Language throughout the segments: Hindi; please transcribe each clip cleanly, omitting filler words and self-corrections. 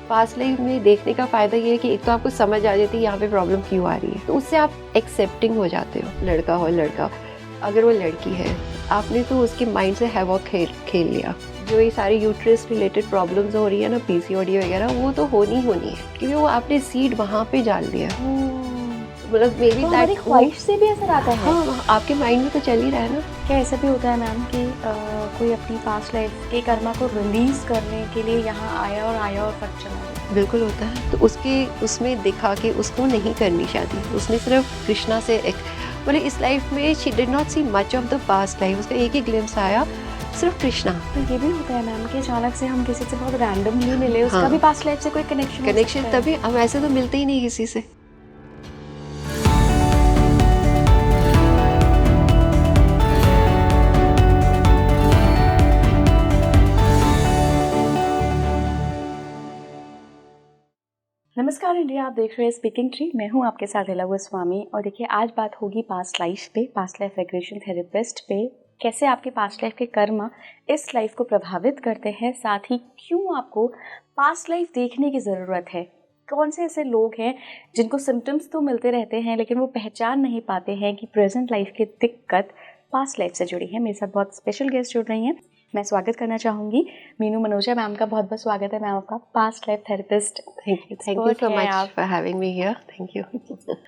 पास्ट लाइफ में देखने का फ़ायदा ये है कि एक तो आपको समझ आ जाती है यहाँ पे प्रॉब्लम क्यों आ रही है, तो उससे आप एक्सेप्टिंग हो जाते हो। लड़का हो लड़का, अगर वो लड़की है, आपने तो उसके माइंड से हैवॉक खेल लिया। जो ये सारी यूट्रस रिलेटेड प्रॉब्लम्स हो रही है ना, पीसीओडी वगैरह, वो तो होनी है, क्योंकि वो आपने सीड वहाँ पे डाल दिया। मतलब मे बी तो हमारी ख्वाहिश से भी असर आता है। हाँ, आपके माइंड में तो चल ही रहा है ना। क्या ऐसा भी होता है मैम कि कोई अपनी पास्ट लाइफ के कर्मा को रिलीज करने के लिए यहाँ आया और फट चला गया? बिल्कुल होता है। तो उसमें दिखा कि उसको नहीं करनी शादी, उसने सिर्फ कृष्णा से मतलब इस लाइफ में she did not see much of the past life, उसका एक ही ग्लिम्स आया, सिर्फ कृष्णा। तो ये भी होता है मैम कि अचानक से हम किसी से बहुत रैंडमली मिले, उसका भी पास्ट लाइफ से कोई कनेक्शन तभी हम ऐसे तो मिलते ही नहीं किसी से। नमस्कार इंडिया, आप देख रहे हैं स्पीकिंग ट्री। मैं हूं आपके साथ हिला गोस्वामी। और देखिए, आज बात होगी पास्ट लाइफ पे, पास्ट लाइफ रिग्रेशन थेरेपिस्ट पे। कैसे आपके पास्ट लाइफ के कर्म इस लाइफ को प्रभावित करते हैं, साथ ही क्यों आपको पास्ट लाइफ देखने की ज़रूरत है। कौन से ऐसे लोग हैं जिनको सिम्टम्स तो मिलते रहते हैं लेकिन वो पहचान नहीं पाते हैं कि प्रेजेंट लाइफ की दिक्कत पास्ट लाइफ से जुड़ी है। मेरे साथ बहुत स्पेशल गेस्ट जुड़ रही हैं। मैं स्वागत करना चाहूँगी मीनू मनोजा मैम का। बहुत बहुत स्वागत है मैम आपका, past life therapist. Thank you so much for having me here. Thank you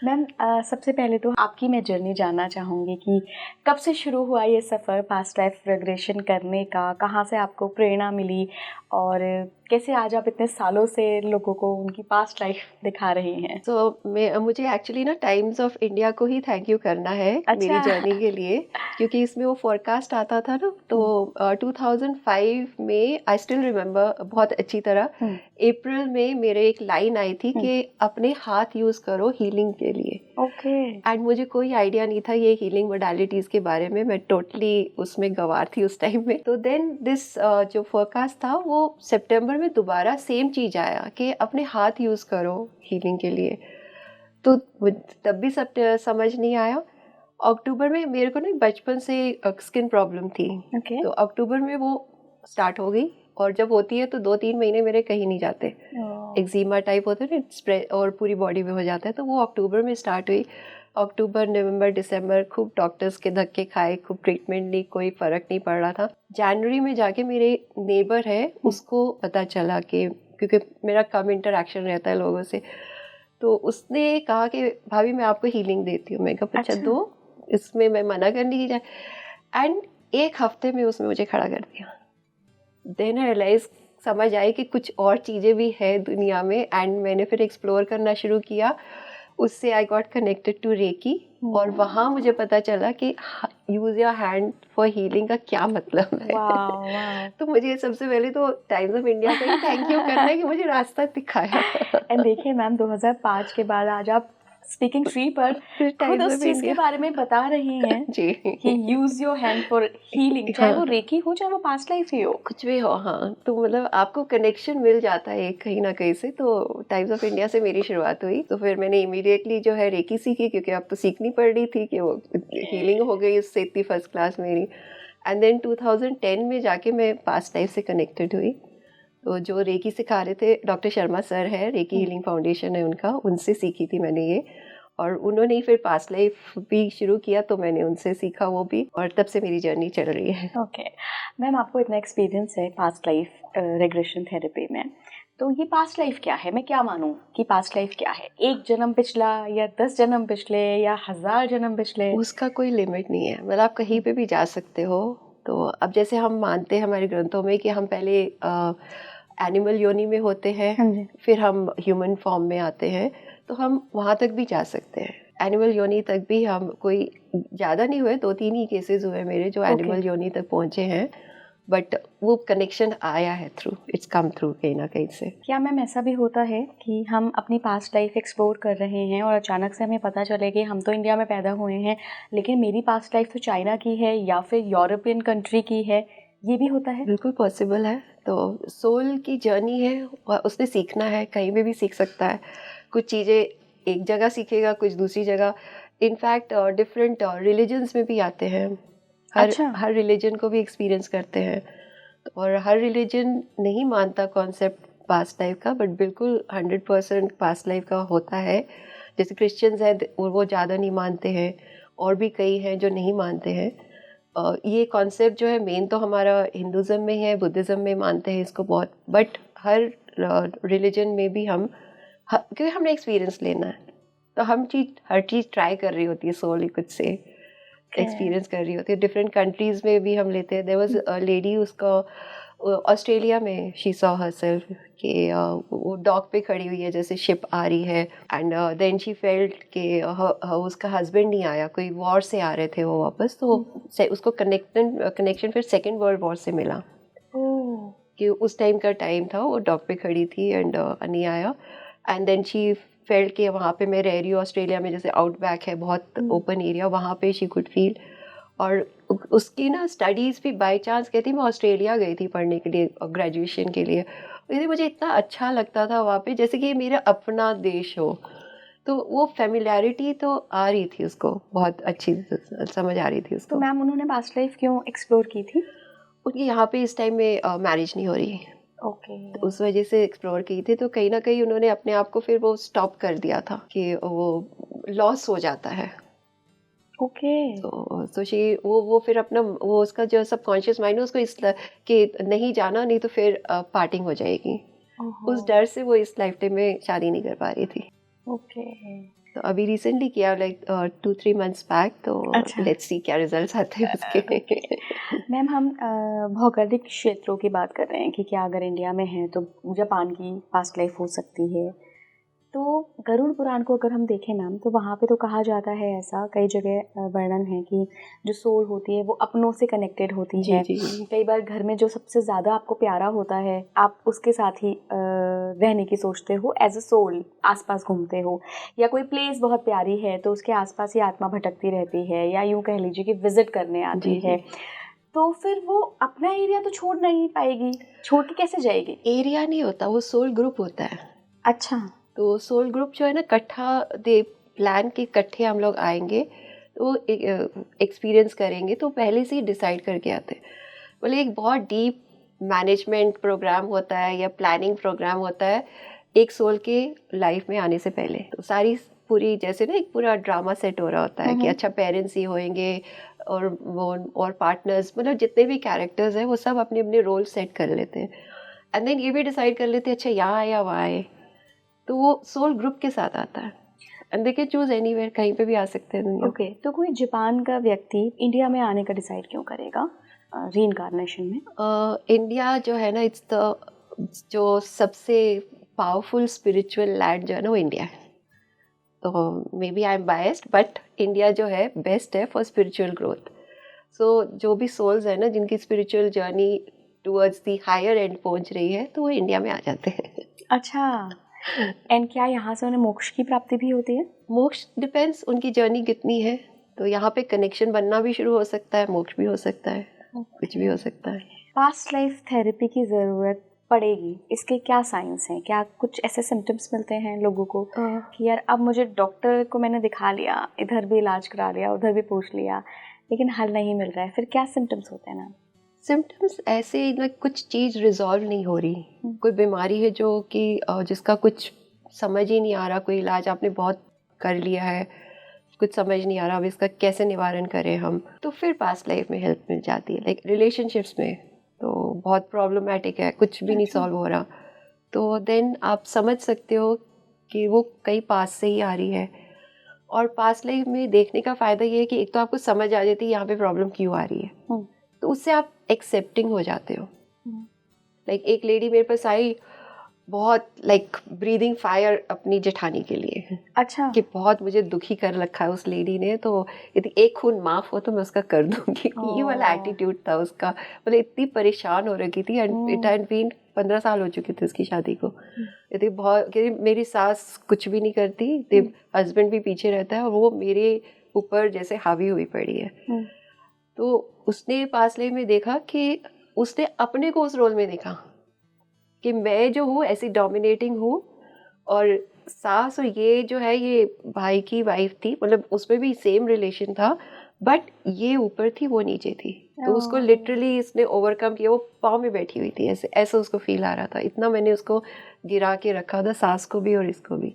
ma'am. सबसे पहले तो आपकी मैं जर्नी जानना चाहूँगी कि कब से शुरू हुआ ये सफ़र पास्ट लाइफ रिग्रेशन करने का, कहाँ से आपको प्रेरणा मिली और कैसे आज आप इतने सालों से लोगों को उनकी पास्ट लाइफ दिखा रही हैं। मुझे एक्चुअली ना टाइम्स ऑफ इंडिया को ही थैंक यू करना है। मेरी जर्नी के लिए, क्योंकि इसमें वो फोरकास्ट आता था ना, तो 2005 में आई स्टिल रिमेम्बर बहुत अच्छी तरह, अप्रैल में मेरे एक लाइन आई थी कि अपने हाथ यूज करो हीलिंग के लिए। ओके। एंड मुझे कोई आइडिया नहीं था ये हीलिंग मोडालिटीज के बारे में, मैं टोटली उसमें गंवार थी उस टाइम में। तो देन दिस जो फोरकास्ट था वो सितंबर में दोबारा सेम चीज आया कि अपने हाथ यूज करो हीलिंग के लिए। तो तब भी सब समझ नहीं आया। अक्टूबर में मेरे को ना बचपन से स्किन प्रॉब्लम थी। तो अक्टूबर में वो स्टार्ट हो गई, और जब होती है तो 2-3 महीने मेरे कहीं नहीं जाते। एक्जिमा टाइप होता है ना, स्प्रेड और पूरी बॉडी में हो जाता है। तो वो अक्टूबर में स्टार्ट हुई। अक्टूबर, नवंबर, दिसंबर खूब डॉक्टर्स के धक्के खाए, खूब ट्रीटमेंट ली, कोई फर्क नहीं पड़ रहा था। जनवरी में जाके मेरे नेबर है, उसको पता चला कि, क्योंकि मेरा कम इंटरेक्शन रहता है लोगों से, तो उसने कहा कि भाभी मैं आपको हीलिंग देती हूँ। मैं कहा अच्छा दो, इसमें मैं मना करने की जाए। एंड एक हफ्ते में उसने मुझे खड़ा कर दिया। देन आई रियलाइज, समझ आई कि कुछ और चीज़ें भी है दुनिया में। एंड मैंने फिर एक्सप्लोर करना शुरू किया। उससे I got connected to reiki, और वहाँ मुझे पता चला कि use your hand for healing का क्या मतलब है। wow. तो मुझे सबसे पहले तो टाइम्स ऑफ इंडिया का ही थैंक यू करना है कि मुझे रास्ता दिखाया। एंड देखिए मैम, 2005 के बाद आज आप स्पीकिंग ट्री पर खुद उस चीज के बारे में बता रही हैं जी कि use your hand for healing, चाहे वो रेकी हो चाहे वो पास्ट लाइफ ही हो, कुछ भी हो। हाँ, तो मतलब आपको कनेक्शन मिल जाता है कहीं ना कहीं से। तो टाइम्स ऑफ इंडिया से मेरी शुरुआत हुई। तो फिर मैंने इमीडिएटली जो है रेकी सीखी, क्योंकि अब तो सीखनी पड़ रही थी कि वो हीलिंग हो गई उससे इतनी फर्स्ट क्लास मेरी। एंड देन 2010 में जाके मैं पास्ट लाइफ से कनेक्टेड हुई। तो जो रेकी सिखा रहे थे डॉक्टर शर्मा सर है, रेकी हीलिंग फाउंडेशन है उनका, उनसे सीखी थी मैंने ये। और उन्होंने ही फिर पास्ट लाइफ भी शुरू किया, तो मैंने उनसे सीखा वो भी, और तब से मेरी जर्नी चल रही है। ओके मैम, आपको इतना एक्सपीरियंस है पास्ट लाइफ रिग्रेशन थेरेपी में, तो ये पास्ट लाइफ क्या है? मैं क्या मानूं कि पास्ट लाइफ क्या है? 1 जन्म पिछला, या 10 जन्म पिछले, या 1000 जन्म पिछले? उसका कोई लिमिट नहीं है। मतलब आप कहीं पे भी जा सकते हो। तो अब जैसे हम मानते हैं हमारे ग्रंथों में कि हम पहले एनिमल योनि में होते हैं, फिर हम ह्यूमन फॉर्म में आते हैं, तो हम वहाँ तक भी जा सकते हैं। एनिमल योनि तक भी हम, कोई ज़्यादा नहीं हुए, 2-3 ही केसेस हुए मेरे जो एनिमल योनि तक पहुँचे हैं। बट वो कनेक्शन आया है थ्रू, इट्स कम थ्रू कहीं ना कहीं से। क्या मैम ऐसा भी होता है कि हम अपनी पास्ट लाइफ एक्सप्लोर कर रहे हैं और अचानक से हमें पता चले कि हम तो इंडिया में पैदा हुए हैं, लेकिन मेरी पास्ट लाइफ तो चाइना की है या फिर यूरोपियन कंट्री की है? ये भी होता है? बिल्कुल पॉसिबल है। तो सोल की जर्नी है, और उसने सीखना है, कहीं पे भी सीख सकता है। कुछ चीज़ें एक जगह सीखेगा, कुछ दूसरी जगह। इनफैक्ट डिफरेंट रिलीजन्स में भी आते हैं। हर रिलीजन को भी एक्सपीरियंस करते हैं, और हर रिलीजन नहीं मानता कॉन्सेप्ट पास्ट लाइफ का, बट बिल्कुल 100% पास्ट लाइफ का होता है। जैसे क्रिश्चियंस हैं वो ज़्यादा नहीं मानते हैं, और भी कई हैं जो नहीं मानते हैं। ये कॉन्सेप्ट जो है मेन तो हमारा हिंदुज़म में है, बुद्धिज़्म में मानते हैं इसको बहुत, बट हर रिलीजन में भी हम क्योंकि हमने एक्सपीरियंस लेना है, तो हर चीज़ ट्राई कर रही होती है, सोल कुछ से एक्सपीरियंस कर रही होती है। डिफरेंट कंट्रीज़ में भी हम लेते हैं। देयर वाज अ लेडी, उसका ऑस्ट्रेलिया में शी सॉ हरसेल्फ कि वो डॉक पे खड़ी हुई है जैसे शिप आ रही है, एंड देन शी फेल्ट कि उसका हस्बैंड नहीं आया, कोई वॉर से आ रहे थे वो वापस, तो उसको कनेक्शन फिर सेकेंड वर्ल्ड वॉर से मिला। कि उस टाइम का टाइम था, वो डॉक पे खड़ी थी एंड नहीं आया, एंड देन शी फेल्ट कि वहाँ पे मैं रह रही हूँ ऑस्ट्रेलिया में, जैसे आउटबैक है, बहुत ओपन एरिया, वहाँ पे शी कुड फील। और उसकी ना स्टडीज़ भी बाय चांस कहती, मैं ऑस्ट्रेलिया गई थी पढ़ने के लिए, ग्रेजुएशन के लिए। कहती मुझे इतना अच्छा लगता था वहाँ पे, जैसे कि ये मेरा अपना देश हो। तो वो फेमिलियरिटी तो आ रही थी उसको, बहुत अच्छी समझ आ रही थी उसको। तो मैम उन्होंने पास्ट लाइफ क्यों एक्सप्लोर की थी? उनकी यहाँ पे इस टाइम में मैरिज नहीं हो रही, ओके। तो उस वजह से एक्सप्लोर की थी। तो कहीं ना कहीं उन्होंने अपने आप को फिर वो स्टॉप कर दिया था कि वो लॉस हो जाता है। ओके। तो वो फिर अपना वो उसका जो सबकॉन्शियस माइंड है उसको इस कि नहीं जाना, नहीं तो फिर पार्टिंग हो जाएगी। उस डर से वो इस लाइफ टाइम में शादी नहीं कर पा रही थी। ओके। तो अभी रिसेंटली किया, लाइक 2-3 मंथ्स बैक। तो अच्छा। लेट्स सी क्या रिजल्ट्स आते हैं उसके। मैम हम भौगोलिक क्षेत्रों की बात कर रहे हैं कि क्या अगर इंडिया में है तो जापान की पास्ट लाइफ हो सकती है। तो गरुड़ पुराण को अगर हम देखें मैम, तो वहाँ पे तो कहा जाता है, ऐसा कई जगह वर्णन है कि जो सोल होती है वो अपनों से कनेक्टेड होती है। जी। कई बार घर में जो सबसे ज़्यादा आपको प्यारा होता है, आप उसके साथ ही रहने की सोचते हो, एज अ सोल आसपास घूमते हो, या कोई प्लेस बहुत प्यारी है तो उसके आसपास ही आत्मा भटकती रहती है, या यूँ कह लीजिए कि विजिट करने आती है। तो फिर वो अपना एरिया तो छोड़ नहीं पाएगी, छोड़ के कैसे जाएगी? एरिया नहीं होता, वो सोल ग्रुप होता है। अच्छा। तो सोल ग्रुप जो है ना, इकट्ठा दे प्लान के इकट्ठे हम लोग आएंगे, तो एक्सपीरियंस करेंगे, तो पहले से ही डिसाइड करके आते हैं। बोले एक बहुत डीप मैनेजमेंट प्रोग्राम होता है या प्लानिंग प्रोग्राम होता है एक सोल के लाइफ में आने से पहले। तो सारी पूरी जैसे ना एक पूरा ड्रामा सेट हो रहा होता है कि अच्छा पेरेंट्स ही होंगे, और वो और पार्टनर्स, मतलब जितने भी कैरेक्टर्स हैं वो सब अपने अपने रोल सेट कर लेते हैं, एंड देन ये भी डिसाइड कर लेते हैं अच्छा यहाँ आए या वहाँ आए। तो वो सोल ग्रुप के साथ आता है, and they can choose anywhere, कहीं पे भी आ सकते हैं दुनिया। ओके। तो कोई जापान का व्यक्ति इंडिया में आने का डिसाइड क्यों करेगा रीइंकार्नेशन में? इंडिया जो है ना, इट्स द जो सबसे पावरफुल स्पिरिचुअल लैंड जो है ना, वो इंडिया है। तो maybe I am biased, but India जो है बेस्ट है फॉर स्पिरिचुअल ग्रोथ। सो जो भी सोल्स है ना, जिनकी spiritual journey towards the higher end पहुंच रही है, तो वो इंडिया में आ जाते हैं। अच्छा। एंड क्या यहाँ से उन्हें मोक्ष की प्राप्ति भी होती है? मोक्ष डिपेंड्स उनकी जर्नी कितनी है। तो यहाँ पे कनेक्शन बनना भी शुरू हो सकता है, मोक्ष भी हो सकता है, कुछ भी हो सकता है। पास्ट लाइफ थेरेपी की ज़रूरत पड़ेगी, इसके क्या साइंस हैं? क्या कुछ ऐसे सिम्टम्स मिलते हैं लोगों को कि यार अब मुझे डॉक्टर को मैंने दिखा लिया, इधर भी इलाज करा लिया, उधर भी पूछ लिया, लेकिन हल नहीं मिल रहा है, फिर क्या सिम्टम्स होते हैं मैम? सिम्टम्स ऐसे ना, कुछ चीज़ रिजॉल्व नहीं हो रही, कोई बीमारी है जो कि जिसका कुछ समझ ही नहीं आ रहा, कोई इलाज आपने बहुत कर लिया है, कुछ समझ नहीं आ रहा अब इसका कैसे निवारण करें हम, तो फिर पास्ट लाइफ में हेल्प मिल जाती है। लाइक रिलेशनशिप्स में तो बहुत प्रॉब्लमेटिक है, कुछ भी नहीं सॉल्व हो रहा, तो देन आप समझ सकते हो कि वो कई पास्ट से ही आ रही है। और पास्ट लाइफ में देखने का फ़ायदा ये है कि एक तो आपको समझ आ जाती है यहाँ पे प्रॉब्लम क्यों आ रही है, तो उससे आप एक्सेप्टिंग हो जाते हो। लाइक एक लेडी मेरे पास आई, बहुत लाइक ब्रीदिंग फायर अपनी जेठानी के लिए। अच्छा। कि बहुत मुझे दुखी कर रखा है उस लेडी ने, तो यदि एक खून माफ हो तो मैं उसका कर दूंगी। ये वाला एटीट्यूड था उसका। मतलब इतनी परेशान हो रखी थी, एंड इट हैड बीन 15 साल हो चुके थे उसकी शादी को। यदि बहुत कि मेरी सास कुछ भी नहीं करती, हस्बैंड भी पीछे रहता है, और वो मेरे ऊपर जैसे हावी हुई पड़ी है। तो उसने पास्ट लाइफ में देखा कि उसने अपने को उस रोल में देखा कि मैं जो हूँ ऐसी डोमिनेटिंग हूँ, और सास और ये जो है ये भाई की वाइफ थी, मतलब उसमें भी सेम रिलेशन था, बट ये ऊपर थी वो नीचे थी। तो उसको लिटरली इसने ओवरकम किया, वो पाँव में बैठी हुई थी, ऐसे ऐसा उसको फील आ रहा था, इतना मैंने उसको गिरा के रखा था, सास को भी और इसको भी।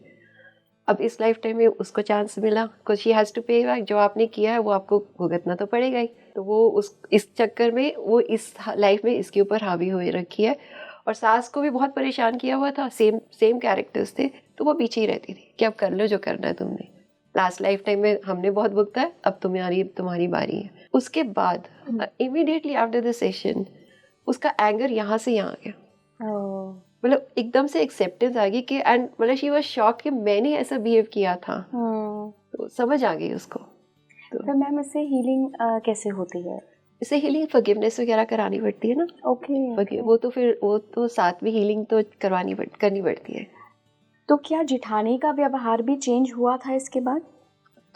अब इस लाइफ टाइम में उसको चांस मिला, बिकॉज शी हैज़ टू पे बैक, जो आपने किया है वो आपको भुगतना तो पड़ेगा ही। तो वो इस चक्कर में वो इस लाइफ में इसके ऊपर हावी हुए रखी है। और सास को भी बहुत परेशान किया हुआ था, सेम कैरेक्टर्स थे, तो वो पीछे ही रहती थी कि अब कर लो जो करना है तुमने, लास्ट लाइफ टाइम में हमने बहुत भुगता है, अब तुम्हारी बारी है। उसके बाद इमीडिएटली आफ्टर द सेशन उसका एंगर यहाँ से यहाँ आ गया, मतलब एकदम से एक्सेप्टेंस आ गई कि, एंड मतलब शी वाज शॉक कि मैंने ऐसा बिहेव किया था। तो समझ आ गई उसको। तो मैम इससे हीलिंग कैसे होती है? इससे हीलिंग फॉरगिवनेस वगैरह करानी पड़ती है ना। ओके। वो तो साथ में हीलिंग तो करनी पड़ती है। तो क्या जिठानी का व्यवहार भी चेंज हुआ था इसके बाद?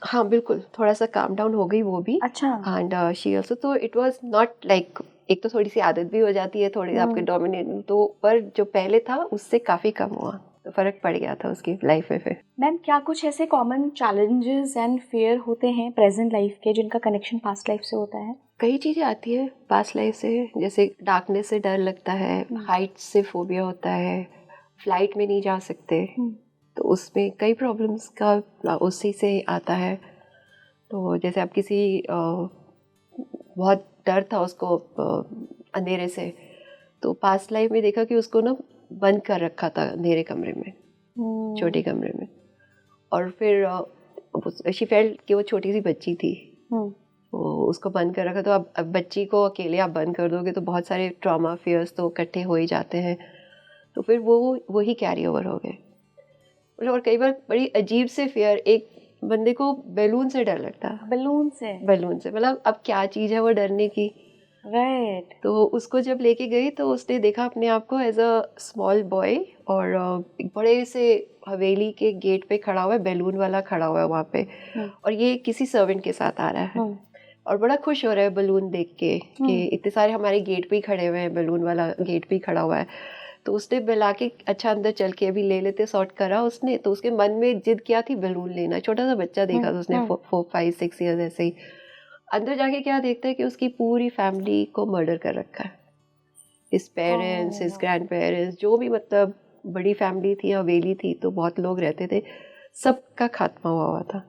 हाँ बिल्कुल, थोड़ा सा काम डाउन हो गई वो भी। अच्छा। एंड शी ऑल्सो, तो इट वाज नॉट लाइक, एक तो थोड़ी सी आदत भी हो जाती है थोड़ी आपके डोमिनेट, तो पर जो पहले था उससे काफ़ी कम हुआ, तो फ़र्क पड़ गया था उसकी लाइफ में फिर। मैम क्या कुछ ऐसे कॉमन चैलेंजेस एंड फियर होते हैं प्रेजेंट लाइफ के जिनका कनेक्शन पास्ट लाइफ से होता है? कई चीज़ें आती है पास्ट लाइफ से, जैसे डार्कनेस से डर लगता है, हाइट से फोबिया होता है, फ्लाइट में नहीं जा सकते, तो उसमें कई प्रॉब्लम्स का उसी से आता है। तो जैसे आप किसी बहुत डर था उसको अंधेरे से, तो पास्ट लाइफ में देखा कि उसको ना बंद कर रखा था अंधेरे कमरे में, छोटे कमरे में, और फिर शी फेल्ट कि वो छोटी सी बच्ची थी, तो उसको बंद कर रखा। तो अब बच्ची को अकेले आप बंद कर दोगे तो बहुत सारे ट्रॉमा फियर्स तो इकट्ठे हो ही जाते हैं, तो फिर वो ही कैरी ओवर हो गए। और कई बार बड़ी अजीब से फियर, एक बंदे को बैलून से डर लगता है। बैलून से मतलब अब क्या चीज़ है वो डरने की, राइट। तो उसको जब लेके गई तो उसने देखा अपने आप को एज अ स्मॉल बॉय, और एक बड़े से हवेली के गेट पे खड़ा हुआ है, बैलून वाला खड़ा हुआ है वहाँ पे, और ये किसी सर्वेंट के साथ आ रहा है, और बड़ा खुश हो रहा है बैलून देख के कि इतने सारे हमारे गेट पे ही खड़े हुए हैं, बैलून वाला गेट पे ही खड़ा हुआ है। तो उसने बुला के, अच्छा अंदर चल के अभी ले लेते, सॉर्ट करा उसने, तो उसके मन में जिद क्या थी, बैलून लेना। छोटा सा बच्चा देखा तो उसने 4, 5, 6 ईयर्स ऐसे ही। अंदर जाके क्या देखता है कि उसकी पूरी फैमिली को मर्डर कर रखा है, his parents, his grand parents, जो भी मतलब बड़ी फैमिली थी, हवेली थी तो बहुत लोग रहते थे, सबका खात्मा हुआ था।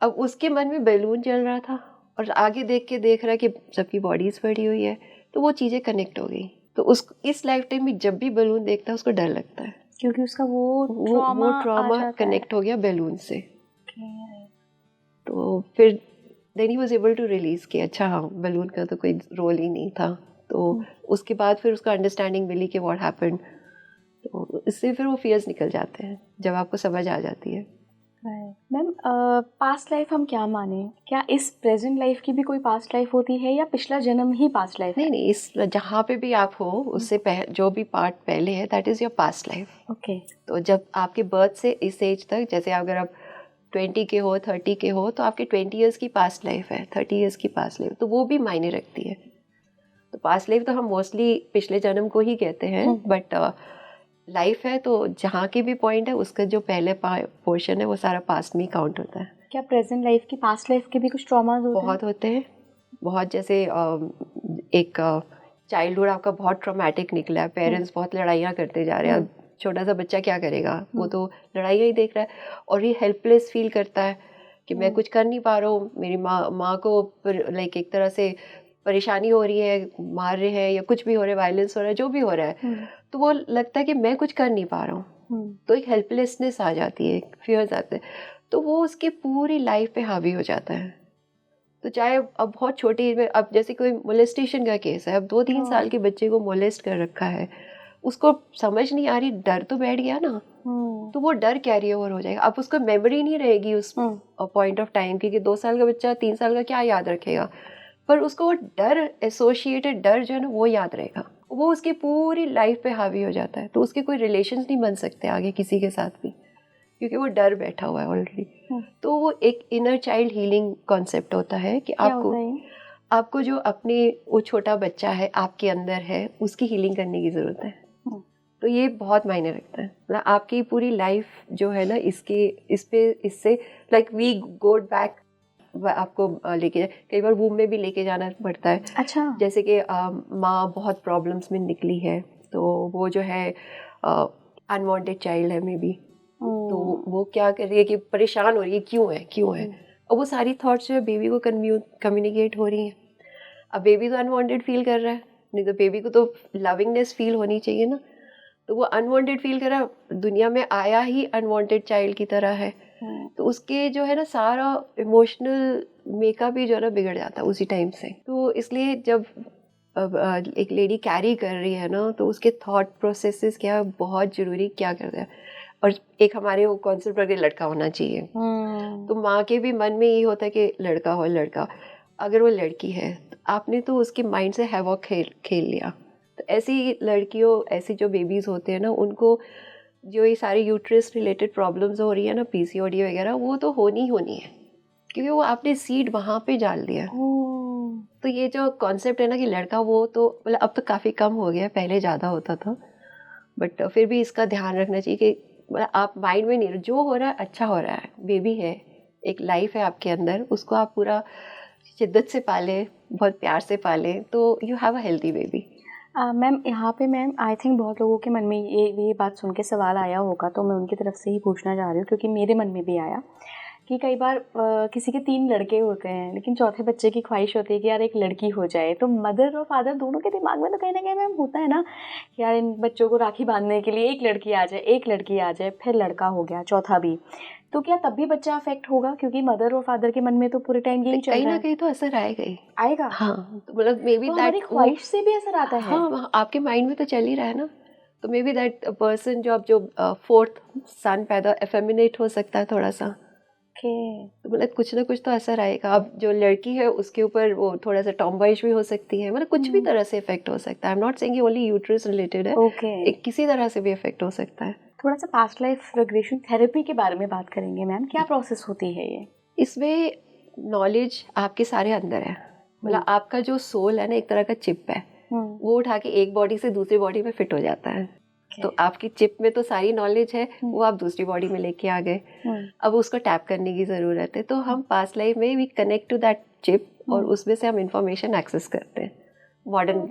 अब उसके मन में बैलून चल रहा था और आगे देख रहा है कि सबकी बॉडीज पड़ी हुई है, तो वो चीज़ें कनेक्ट हो गई। तो इस लाइफ टाइम में जब भी बैलून देखता है उसको डर लगता है, क्योंकि उसका वो ट्रॉमा कनेक्ट हो गया बैलून से। तो फिर then he was able to release कि अच्छा हाँ, बैलून का तो कोई रोल ही नहीं था। तो उसके बाद फिर उसको अंडरस्टैंडिंग मिली कि व्हाट हैपेंड, तो इससे फिर वो फियर्स निकल जाते हैं जब आपको समझ आ जाती है। मैम पास्ट लाइफ हम क्या माने, क्या इस प्रेजेंट लाइफ की भी कोई पास्ट लाइफ होती है या पिछला जन्म ही पास्ट लाइफ है? नहीं, इस जहाँ पे भी आप हो उससे जो भी पार्ट पहले है that is your past life. Okay. तो जब आपके बर्थ से इस एज तक, जैसे अगर आप 20 के हो, 30 के हो, तो आपके 20 ईयर्स की पास्ट लाइफ है, 30 ईयर्स की पास्ट लाइफ, तो वो भी मायने रखती है। तो पास्ट लाइफ तो हम मोस्टली पिछले जन्म को ही कहते हैं, बट लाइफ है तो जहाँ की भी पॉइंट है उसका जो पहले पोर्शन है वो सारा पास्ट में काउंट होता है। क्या प्रेजेंट लाइफ की पास्ट लाइफ के भी कुछ ट्रॉमास होते हैं? बहुत होते हैं, बहुत। जैसे एक चाइल्डहुड आपका बहुत ट्रॉमेटिक निकला है, पेरेंट्स बहुत लड़ाइयाँ करते जा रहे हैं, छोटा सा बच्चा क्या करेगा, वो तो लड़ाइयाँ ही देख रहा है और ये हेल्पलेस फील करता है कि मैं कुछ कर नहीं पा रहा हूँ, मेरी माँ को लाइक एक तरह से परेशानी हो रही है, मार रहे हैं या कुछ भी हो रहा है, वायलेंस हो रहा है, जो भी हो रहा है, तो वो लगता है कि मैं कुछ कर नहीं पा रहा हूँ, तो एक हेल्पलेसनेस आ जाती है, एक फियर्स आते हैं, तो वो उसकी पूरी लाइफ पे हावी हो जाता है। तो चाहे अब बहुत छोटी एज में, अब जैसे कोई मोलेस्टेशन का केस है, अब 2-3 साल के बच्चे को मोलेस्ट कर रखा है, उसको समझ नहीं आ रही, डर तो बैठ गया ना, तो वो डर कैरी ओवर हो जाएगा। अब उसको मेमोरी नहीं रहेगी उस पॉइंट ऑफ टाइम की कि 2 साल का बच्चा 3 साल का क्या याद रखेगा, पर उसको वो डर, एसोसिएटेड डर जो है ना वो याद रहेगा, वो उसकी पूरी लाइफ पे हावी हो जाता है। तो उसके कोई रिलेशंस नहीं बन सकते आगे किसी के साथ भी, क्योंकि वो डर बैठा हुआ है ऑलरेडी। तो वो एक इनर चाइल्ड हीलिंग कॉन्सेप्ट होता है कि आपको जो अपने वो छोटा बच्चा है आपके अंदर है, उसकी हीलिंग करने की ज़रूरत है। तो ये बहुत मायने रखता है, मतलब आपकी पूरी लाइफ जो है ना इससे लाइक वी गो बैक आपको लेके कई बार वूम में भी लेके जाना पड़ता है। अच्छा। जैसे कि माँ बहुत प्रॉब्लम्स में निकली है, तो वो जो है अनवांटेड चाइल्ड है मे बी, तो वो क्या कर रही है कि परेशान हो रही है, क्यों है, और वो सारी थॉट्स जो है बेबी को कम्युनिकेट हो रही हैं। अब बेबी तो अनवांटेड फील कर रहा है, नहीं तो बेबी को तो लविंगनेस फील होनी चाहिए ना, तो वो अनवांटेड फील कर रहा है, दुनिया में आया ही अनवांटेड चाइल्ड की तरह है। तो उसके जो है ना सारा इमोशनल मेकअप ही जो है ना बिगड़ जाता है उसी टाइम से। तो इसलिए जब एक लेडी कैरी कर रही है ना, तो उसके थॉट प्रोसेसेस क्या बहुत ज़रूरी क्या करता है। और एक हमारे वो कॉन्सेप्ट पर लड़का होना चाहिए, तो माँ के भी मन में ये होता है कि लड़का हो, लड़का। अगर वो लड़की है तो आपने तो उसके माइंड से हैवॉक खेल लिया। तो ऐसी लड़कियों, ऐसी जो बेबीज़ होते हैं ना, उनको जो ये सारी यूट्रस रिलेटेड प्रॉब्लम्स हो रही है ना, पीसीओडी वगैरह, वो तो होनी है, क्योंकि वो आपने सीड वहाँ पे डाल दिया। तो ये जो कॉन्सेप्ट है ना कि लड़का, वो तो मतलब अब तो काफ़ी कम हो गया, पहले ज़्यादा होता था, बट फिर भी इसका ध्यान रखना चाहिए कि मतलब आप माइंड में नहीं, जो हो रहा है अच्छा हो रहा है, बेबी है, एक लाइफ है आपके अंदर, उसको आप पूरा शिद्दत से पालें, बहुत प्यार से पालें, तो you have a healthy baby. Ma'am यहाँ पे मैम आई थिंक बहुत लोगों के मन में ये बात सुन के सवाल आया होगा, तो मैं उनकी तरफ से ही पूछना चाह रही हूँ, क्योंकि मेरे मन में भी आया कि कई बार किसी के 3 लड़के होते हैं, लेकिन चौथे बच्चे की ख्वाहिश होती है कि यार एक लड़की हो जाए। तो मदर और फादर दोनों के दिमाग में तो कहीं ना कहीं मैम होता है ना कि यार इन बच्चों को राखी बांधने के लिए एक लड़की आ जाए, फिर लड़का हो गया चौथा भी, तो क्या तब भी बच्चा अफेक्ट होगा? क्योंकि मदर और फादर के मन में तो पूरे टाइम यही चल कहीं रहा ना है। कहीं तो असर आएगा ही। आएगा। हाँ, तो मतलब मे बी तो हमारी दैट ख्वाहिश से भी असर आता है। हाँ, आपके माइंड में तो चल ही रहा है ना, तो मे बी दैट पर्सन जो फोर्थ सन पैदा एफेमिनेट हो सकता है थोड़ा सा। तो मतलब कुछ ना कुछ तो असर आएगा। अब जो लड़की है उसके ऊपर वो थोड़ा सा टॉमबॉयिश भी हो सकती है, मतलब कुछ भी तरह से इफेक्ट हो सकता है। I am not saying only uterus related है, एक किसी तरह से भी इफेक्ट हो सकता है। थोड़ा सा पास्ट लाइफ रिग्रेशन थेरेपी के बारे में बात करेंगे मैम, क्या प्रोसेस होती है ये? इसमें नॉलेज आपके सारे अंदर है, मतलब आपका जो सोल है ना, एक तरह का चिप है, वो उठा के एक बॉडी से दूसरी बॉडी में फिट हो जाता है। तो आपकी चिप में तो सारी नॉलेज है, वो आप दूसरी बॉडी में लेके आ गए, अब उसको टैप करने की ज़रूरत है। तो हम पास्ट लाइफ में we connect to that chip, और उसमें से हम इंफॉर्मेशन एक्सेस करते हैं, मॉडर्न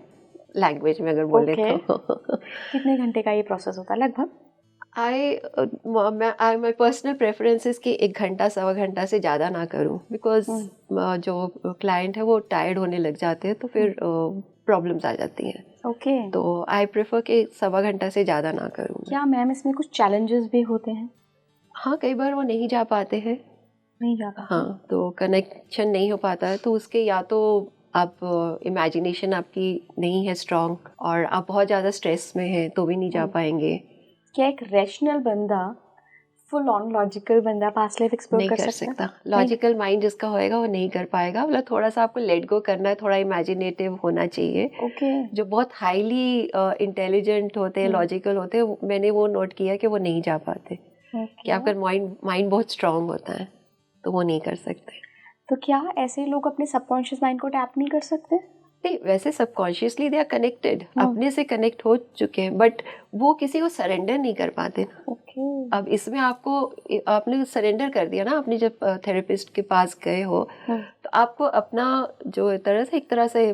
लैंग्वेज में अगर बोले तो। कितने घंटे का ये प्रोसेस होता है लगभग? माई पर्सनल प्रेफरेंस इज कि 1 घंटा 1.25 घंटा से ज़्यादा ना करूं, बिकॉज जो क्लाइंट है वो टायर्ड होने लग जाते हैं, तो फिर प्रॉब्लम्स आ जाती हैं। तो आई प्रेफर कि 1.25 घंटा से ज़्यादा ना करूं। क्या मैम इसमें कुछ चैलेंजेस भी होते हैं? हाँ, कई बार वो नहीं जा पाते हैं। हाँ, तो कनेक्शन नहीं हो पाता है, तो उसके या तो आप इमेजिनेशन आपकी नहीं है स्ट्रॉन्ग, और आप बहुत ज़्यादा स्ट्रेस में हैं तो भी नहीं जा पाएंगे। क्या एक रैशनल बंदा, फुल ऑन लॉजिकल बंदा पास्ट लाइफ एक्सप्लोर कर सकता? लॉजिकल माइंड जिसका होएगा वो नहीं कर पाएगा, मतलब थोड़ा सा आपको लेट गो करना है, थोड़ा इमेजिनेटिव होना चाहिए। जो बहुत हाईली इंटेलिजेंट होते हैं, लॉजिकल होते हैं, मैंने वो नोट किया कि वो नहीं जा पाते, कि आपका माइंड बहुत स्ट्रांग होता है, तो वो नहीं कर सकते। तो क्या ऐसे लोग अपने सबकॉन्शियस माइंड को टैप नहीं कर सकते? नहीं, वैसे सबकॉन्शियसली दे आर कनेक्टेड, अपने से कनेक्ट हो चुके हैं, बट वो किसी को सरेंडर नहीं कर पाते ना। अब इसमें आपने सरेंडर कर दिया ना, आपने जब थेरेपिस्ट के पास गए हो, तो आपको अपना जो एक तरह से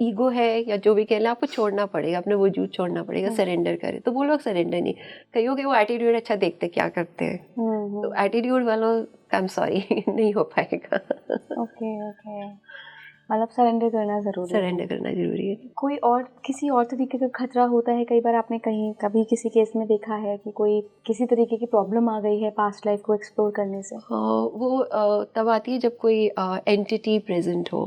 ईगो है या जो भी कह लें, आपको छोड़ना पड़ेगा, अपना वजूद छोड़ना पड़ेगा, सरेंडर करे। तो वो लोग सरेंडर नहीं, कईयों के वो एटीट्यूड अच्छा देखते क्या करते हैं, तो एटीट्यूड वालों आई एम सॉरी नहीं हो पाएगा। मतलब सरेंडर करना जरूरी है। कोई और किसी और तरीके का खतरा होता है? कई बार आपने कभी किसी केस में देखा है कि कोई किसी तरीके की प्रॉब्लम आ गई है पास्ट लाइफ को एक्सप्लोर करने से? वो तब आती है जब कोई एंटिटी प्रेजेंट हो,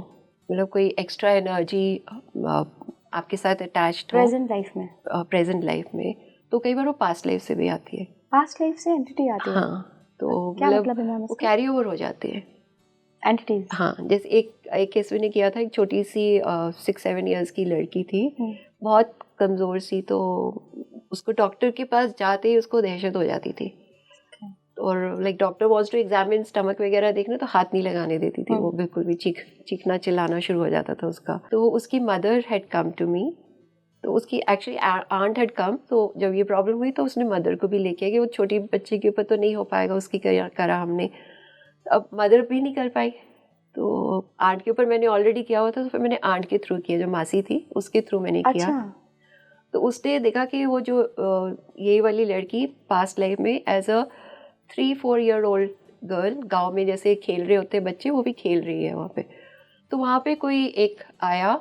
मतलब कोई एक्स्ट्रा एनर्जी आपके साथ अटैच्ड हो प्रेजेंट लाइफ में, तो कई बार वो पास्ट लाइफ से भी आती है। पास्ट लाइफ से एंटिटी आती है? हाँ, तो मतलब वो कैरी ओवर हो जाती है एंटिटीज। हाँ, जैसे एक केस मैंने किया था, एक छोटी सी 6-7 इयर्स की लड़की थी, बहुत कमज़ोर सी, तो उसको डॉक्टर के पास जाते ही उसको दहशत हो जाती थी, और like doctor was to examine stomach वगैरह देखना, तो हाथ नहीं लगाने देती थी वो, बिल्कुल भी चीखना चिल्लाना शुरू हो जाता था उसका। तो उसकी mother had come to me, तो उसकी एक्चुअली आंट हैड कम, तो जब ये प्रॉब्लम हुई तो उसने मदर को भी लेके, कि वो छोटी बच्चे के ऊपर तो नहीं हो पाएगा, उसकी करा हमने। अब मदर भी नहीं कर पाई, तो आंट के ऊपर मैंने ऑलरेडी किया हुआ था, तो फिर मैंने आंट के थ्रू किया, जो मासी थी उसके थ्रू मैंने किया। अच्छा। तो उसने देखा कि वो जो ये वाली लड़की पास्ट लाइफ में as a 3-4 year old girl गांव में जैसे खेल रहे होते हैं बच्चे, वो भी खेल रही है वहाँ पे। तो वहाँ पे कोई एक आया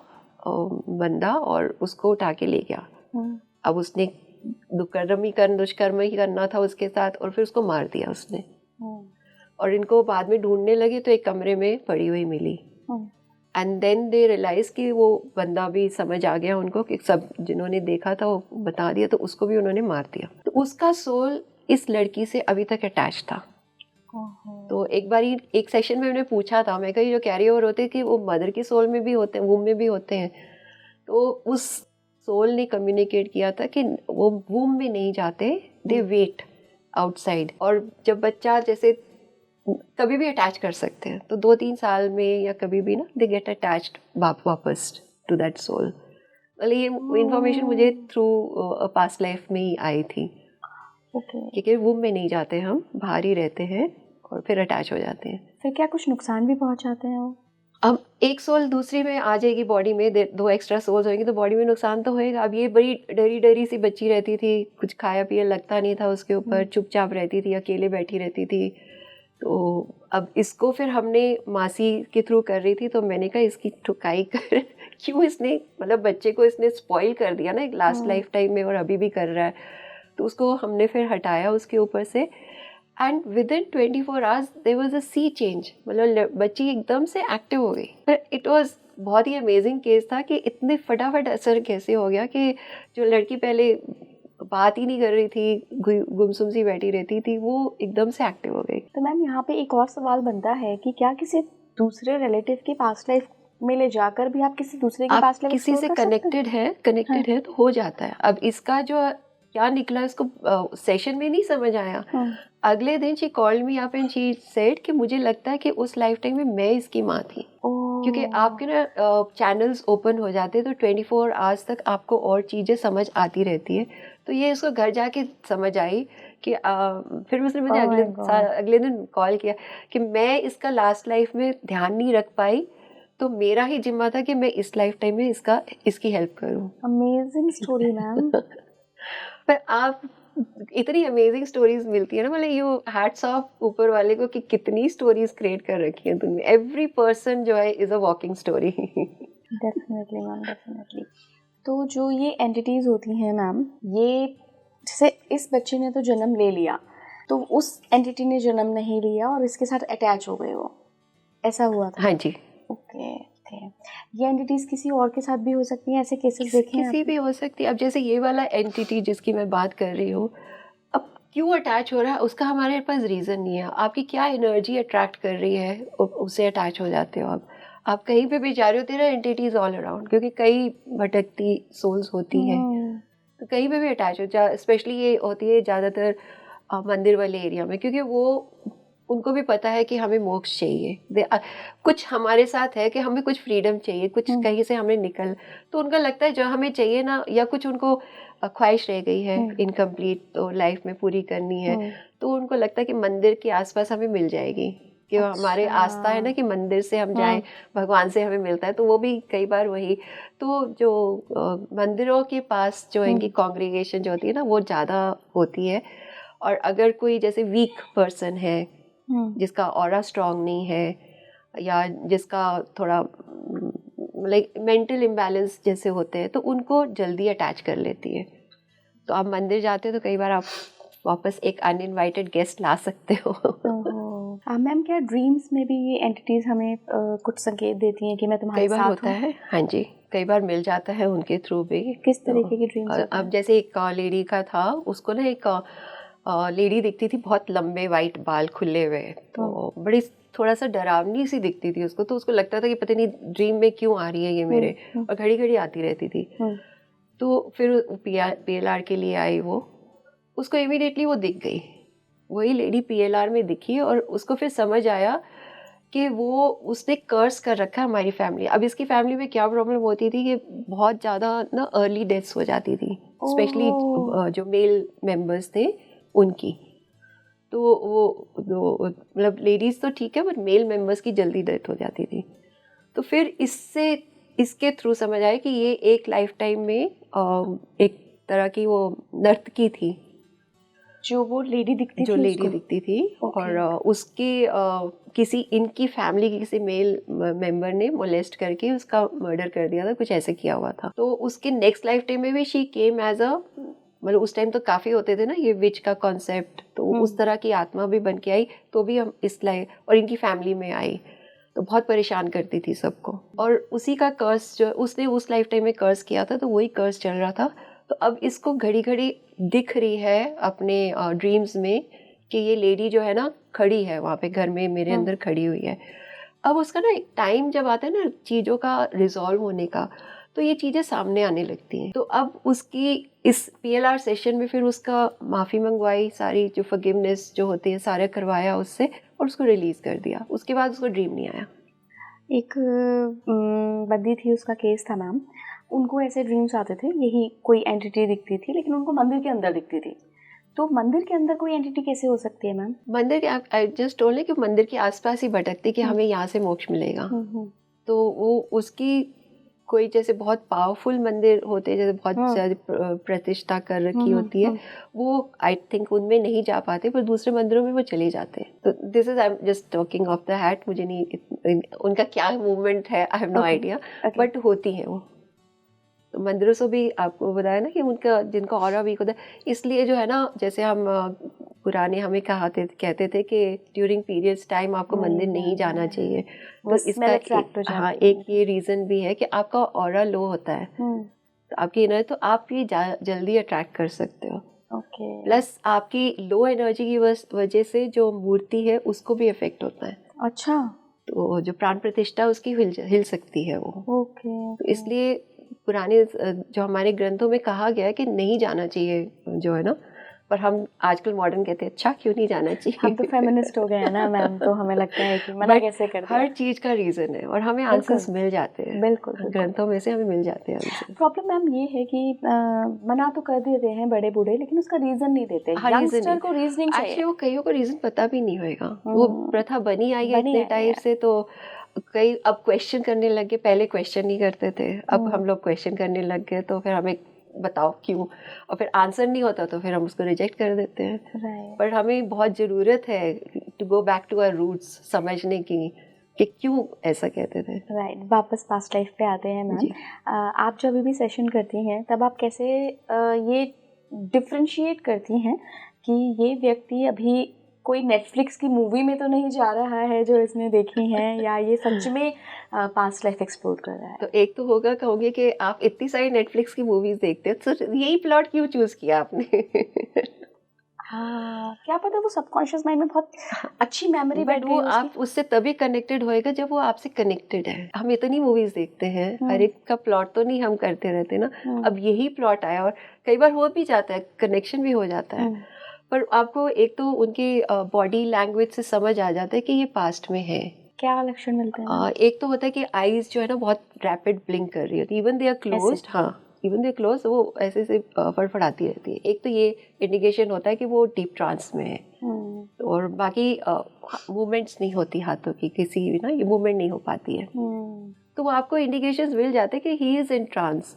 बंदा और उसको उठा के ले गया। अब उसने दुष्कर्म ही करना था उसके साथ, और फिर उसको मार दिया उसने। और इनको बाद में ढूंढने लगे तो एक कमरे में पड़ी हुई मिली। एंड देन दे रियलाइज कि वो बंदा भी समझ आ गया उनको कि सब जिन्होंने देखा था वो बता दिया, तो उसको भी उन्होंने मार दिया। तो उसका सोल इस लड़की से अभी तक अटैच था। तो एक बार एक सेशन में मैंने पूछा था, मैं कही जो कैरी ओवर होते हैं कि वो मदर के सोल में भी होते हैं, वूम में भी होते हैं। तो उस सोल ने कम्युनिकेट किया था कि वो वूम में नहीं जाते, दे वेट आउटसाइड। और जब बच्चा जैसे कभी भी अटैच कर सकते हैं, तो 2-3 साल में या कभी भी ना दे गेट अटैच्ड वापस टू दैट सोल। मतलब ये इंफॉर्मेशन मुझे थ्रू पास्ट लाइफ में ही आई थी। क्योंकि वूम में नहीं जाते, हम बाहर ही रहते हैं और फिर अटैच हो जाते हैं। फिर क्या कुछ नुकसान भी पहुंचाते हैं वो? अब एक सोल दूसरी में आ जाएगी बॉडी में, 2 एक्स्ट्रा सोल्स होंगी तो बॉडी में नुकसान तो होएगा। अब ये बड़ी डरी सी बच्ची रहती थी, कुछ खाया पिया लगता नहीं था उसके ऊपर, चुपचाप रहती थी, अकेले बैठी रहती थी। तो अब इसको फिर हमने मासी के थ्रू कर रही थी, तो मैंने कहा इसकी ठुकाई कर क्यों इसने, मतलब बच्चे को इसने स्पॉइल कर दिया ना एक लास्ट लाइफ टाइम में, और अभी भी कर रहा है। तो उसको हमने फिर हटाया उसके ऊपर से। And within 24 hours there was a sea change, मतलब बच्ची एकदम से एक्टिव हो गई। पर इट वाज बहुत ही अमेजिंग केस था कि इतने फटाफट असर कैसे हो गया कि जो लड़की पहले बात ही नहीं कर रही थी, गुमसुम सी बैठी रहती थी, वो एकदम से एक्टिव हो गई। तो मैम यहाँ पे एक और सवाल बनता है कि क्या किसी दूसरे रिलेटिव की पास्ट लाइफ में ले जाकर भी आप किसी दूसरे की पास्ट लाइफ किसी से कनेक्टेड है तो हो जाता है। अब इसका जो क्या निकला इसको सेशन में नहीं समझ आया। अगले दिन she called me up and she said कि मुझे लगता है कि उस लाइफ टाइम में मैं इसकी माँ थी। क्योंकि आपके ना चैनल्स ओपन हो जाते हैं, तो 24 आवर्स तक आपको और चीज़ें समझ आती रहती है। तो ये इसको घर जाके समझ आई कि फिर उसने मुझे अगले दिन कॉल किया कि मैं इसका लास्ट लाइफ में ध्यान नहीं रख पाई, तो मेरा ही जिम्मा था कि मैं इस लाइफ टाइम में इसकी हेल्प करूं। Amazing story ma'am. पर आप इतनी अमेजिंग स्टोरीज मिलती है ना, मतलब यू हैट्स ऑफ ऊपर वाले को कि कितनी स्टोरीज क्रिएट कर रखी है तुमने। एवरी पर्सन जो है is a walking story. Definitely ma'am, definitely. तो जो ये एंटिटीज होती हैं मैम, ये जैसे इस बच्चे ने तो जन्म ले लिया, तो उस एंटिटी ने जन्म नहीं लिया और इसके साथ अटैच हो गए, वो ऐसा हुआ था? हाँ जी। ओके। ये एंटिटीज किसी और के साथ भी हो सकती हैं, ऐसे केसेस देखे हैं? किसी भी हो सकती है। अब जैसे ये वाला एंटिटी जिसकी मैं बात कर रही हूँ, अब क्यों अटैच हो रहा है उसका हमारे पास रीज़न नहीं है। आपकी क्या एनर्जी अट्रैक्ट कर रही है उससे अटैच हो जाते हो आप कहीं पे भी जा रहे हो, तेरा एंटिटीज ऑल अराउंड, क्योंकि कई भटकती सोल्स होती हैं, तो कहीं पे भी अटैच हो जा। स्पेशली ये होती है ज़्यादातर मंदिर वाले एरिया में, क्योंकि वो उनको भी पता है कि हमें मोक्ष चाहिए। कुछ हमारे साथ है कि हमें कुछ फ्रीडम चाहिए, कुछ कहीं से हमें निकल, तो उनका लगता है जो हमें चाहिए ना, या कुछ उनको ख्वाहिश रह गई है इनकम्प्लीट, तो लाइफ में पूरी करनी है, तो उनको लगता है कि मंदिर के आसपास हमें मिल जाएगी, कि हमारे आस्था है ना कि मंदिर से हम जाएं, भगवान से हमें मिलता है। तो वो भी कई बार वही, तो जो मंदिरों के पास जो इनकी कॉन्ग्रीगेशन जो होती है ना, वो ज़्यादा होती है। और अगर कोई जैसे वीक पर्सन है, जिसका ऑरा स्ट्रांग नहीं है, या जिसका थोड़ा लाइक मेंटल इम्बैलेंस जैसे होते हैं, तो उनको जल्दी अटैच कर लेती है। तो आप मंदिर जाते हो तो कई बार आप वापस एक अनइनवाइटेड गेस्ट ला सकते हो। मैम क्या ड्रीम्स में भी ये एंटिटीज हमें कुछ संकेत देती हैं कि मैं तुम्हारे साथ हूं? कई बार होता है, हाँ जी, कई बार मिल जाता है उनके थ्रू भी। किस तरीके की ड्रीम्स? अब जैसे एक लेडी का था, उसको ना एक लेडी दिखती थी, बहुत लंबे वाइट बाल खुले हुए, तो बड़ी थोड़ा सा डरावनी सी दिखती थी उसको। तो उसको लगता था कि पता नहीं ड्रीम में क्यों आ रही है ये मेरे, और घड़ी घड़ी आती रहती थी। तो फिर PLR के लिए आई वो, उसको इमीडिएटली वो दिख गई, वही लेडी PLR में दिखी, और उसको फिर समझ आया कि वो उसने कर्स कर रखा है हमारी फैमिली। अब इसकी फैमिली में क्या प्रॉब्लम होती थी कि बहुत ज़्यादा ना अर्ली डेथ्स हो जाती थी, स्पेशली जो मेल मेंबर्स थे उनकी। तो वो मतलब लेडीज़ तो ठीक है, बट मेल मेंबर्स की जल्दी डेथ हो जाती थी। तो फिर इसके थ्रू समझ आया कि ये एक लाइफ टाइम में एक तरह की वो नर्तकी थी, जो वो लेडी दिखती जो थी लेडी उसको? दिखती थी। Okay. और उसके किसी इनकी फैमिली के किसी मेल मेंबर ने मोलेस्ट करके उसका मर्डर कर दिया था, कुछ ऐसे किया हुआ था। तो उसके नेक्स्ट लाइफ टाइम में भी शी केम एज अ, मतलब उस टाइम तो काफ़ी होते थे ना ये विच का कॉन्सेप्ट, तो उस तरह की आत्मा भी बन के आई। तो भी हम इस लाइफ और इनकी फैमिली में आई, तो बहुत परेशान करती थी सबको। और उसी का कर्स जो उसने उस लाइफ टाइम में कर्स किया था, तो वही कर्स चल रहा था। तो अब इसको घड़ी घड़ी दिख रही है अपने ड्रीम्स में कि ये लेडी जो है ना खड़ी है वहाँ पे घर में मेरे अंदर खड़ी हुई है। अब उसका ना एक टाइम जब आता है ना चीज़ों का रिजॉल्व होने का, तो ये चीज़ें सामने आने लगती हैं। तो अब उसकी इस PLR सेशन में फिर उसका माफ़ी मंगवाई, सारी जो फॉरगिवनेस जो होती है सारा करवाया उससे, और उसको रिलीज़ कर दिया। उसके बाद उसको ड्रीम नहीं आया। एक बंदी थी, उसका केस था मैम, उनको ऐसे ड्रीम्स आते थे, यही कोई एंटिटी दिखती थी, लेकिन उनको मंदिर के अंदर दिखती थी। तो मंदिर के अंदर कोई एंटिटी कैसे हो सकती है मैम? मंदिर के आई जस्ट टोल्ड कि मंदिर के आसपास ही भटकती कि हमें यहाँ से मोक्ष मिलेगा। तो वो उसकी कोई जैसे बहुत पावरफुल मंदिर होते हैं, जैसे बहुत ज़्यादा प्रतिष्ठा कर रखी होती है, वो आई थिंक उनमें नहीं जा पाते, पर दूसरे मंदिरों में वो चले जाते हैं। तो this is I am just talking off the hat, मुझे नहीं उनका क्या मूवमेंट है, I have no idea, but होती हैं वो। तो मंदिरों से भी आपको बताया ना कि उनका जिनका ऑरा वीक होता है, इसलिए जो है ना, जैसे हम पुराने हमें कहते थे कि ड्यूरिंग पीरियड्स टाइम आपको मंदिर नहीं जाना चाहिए। तो इसका हाँ एक ये रीज़न भी है कि आपका ऑरा लो होता है, तो आपकी इनर, तो आप ये जल्दी अट्रैक्ट कर सकते हो। प्लस आपकी लो एनर्जी की वजह से जो मूर्ति है उसको भी इफेक्ट होता है। अच्छा। तो जो प्राण प्रतिष्ठा उसकी हिल सकती है वो। तो इसलिए पुराने जो हमारे ग्रंथों में कहा गया है कि नहीं जाना चाहिए जो है ना, पर हम आजकल मॉडर्न कहते हैं अच्छा क्यों नहीं जाना चाहिए। हम तो फेमिनिस्ट हो गए हैं ना मैम, तो हमें लगता है कि मना कैसे कर दिया। हर चीज का रीजन है और हमें आंसर्स मिल जाते हैं। बिल्कुल ग्रंथों में से हमें मिल जाते हैं आंसर्स। प्रॉब्लम मैम ये है कि मना तो कर देते हैं बड़े बूढ़े, लेकिन उसका रीजन नहीं देते। यंगस्टर को रीजनिंग चाहिए। एक्चुअली वो कईयों को रीजन पता भी नहीं होएगा, वो प्रथा बनी आई है इतने टाइम से, तो कई अब क्वेश्चन करने लग गए। पहले क्वेश्चन नहीं करते थे, अब हम लोग क्वेश्चन करने लग गए, तो फिर हमें बताओ क्यों, और फिर आंसर नहीं होता तो फिर हम उसको रिजेक्ट कर देते हैं। पर हमें बहुत ज़रूरत है to go back to our roots, समझने की कि क्यों ऐसा कहते थे। राइट। वापस पास्ट लाइफ पे आते हैं मैम। आप जब भी सेशन करती हैं तब आप कैसे ये डिफ्रेंशिएट करती हैं कि ये व्यक्ति अभी कोई नेटफ्लिक्स की मूवी में तो नहीं जा रहा है जो इसने देखी है, या ये सच में पास्ट लाइफ एक्सप्लोर कर रहा है? तो एक तो होगा, कहोगे कि आप इतनी सारी नेटफ्लिक्स की मूवीज देखते हो, तो यही प्लॉट क्यों चूज किया आपने? हाँ, क्या पता वो सबकॉन्शियस माइंड में बहुत अच्छी मेमोरी बैठ गई उसकी। आप उससे तभी कनेक्टेड होएगा जब वो आपसे कनेक्टेड है। हम इतनी मूवीज देखते हैं, हर एक का प्लॉट तो नहीं हम करते रहते ना। अब यही प्लॉट आया, और कई बार हो भी जाता है, कनेक्शन भी हो जाता है, पर आपको एक तो उनकी बॉडी लैंग्वेज से समझ आ जाता है कि ये पास्ट में है। क्या लक्षण मिलते हैं? एक तो होता है कि आईज जो है ना बहुत रैपिड ब्लिंक कर रही होती है, इवन दे आर क्लोज्ड। हाँ, इवन दे क्लोज, वो ऐसे से फड़फड़ाती रहती है। एक तो ये इंडिकेशन होता है कि वो डीप ट्रांस में है। और बाकी मूवमेंट्स नहीं होती हाथों की, किसी भी ना ये मूवमेंट नहीं हो पाती है। तो वो आपको इंडिकेशंस मिल जाते हैं कि ही इज इन ट्रांस।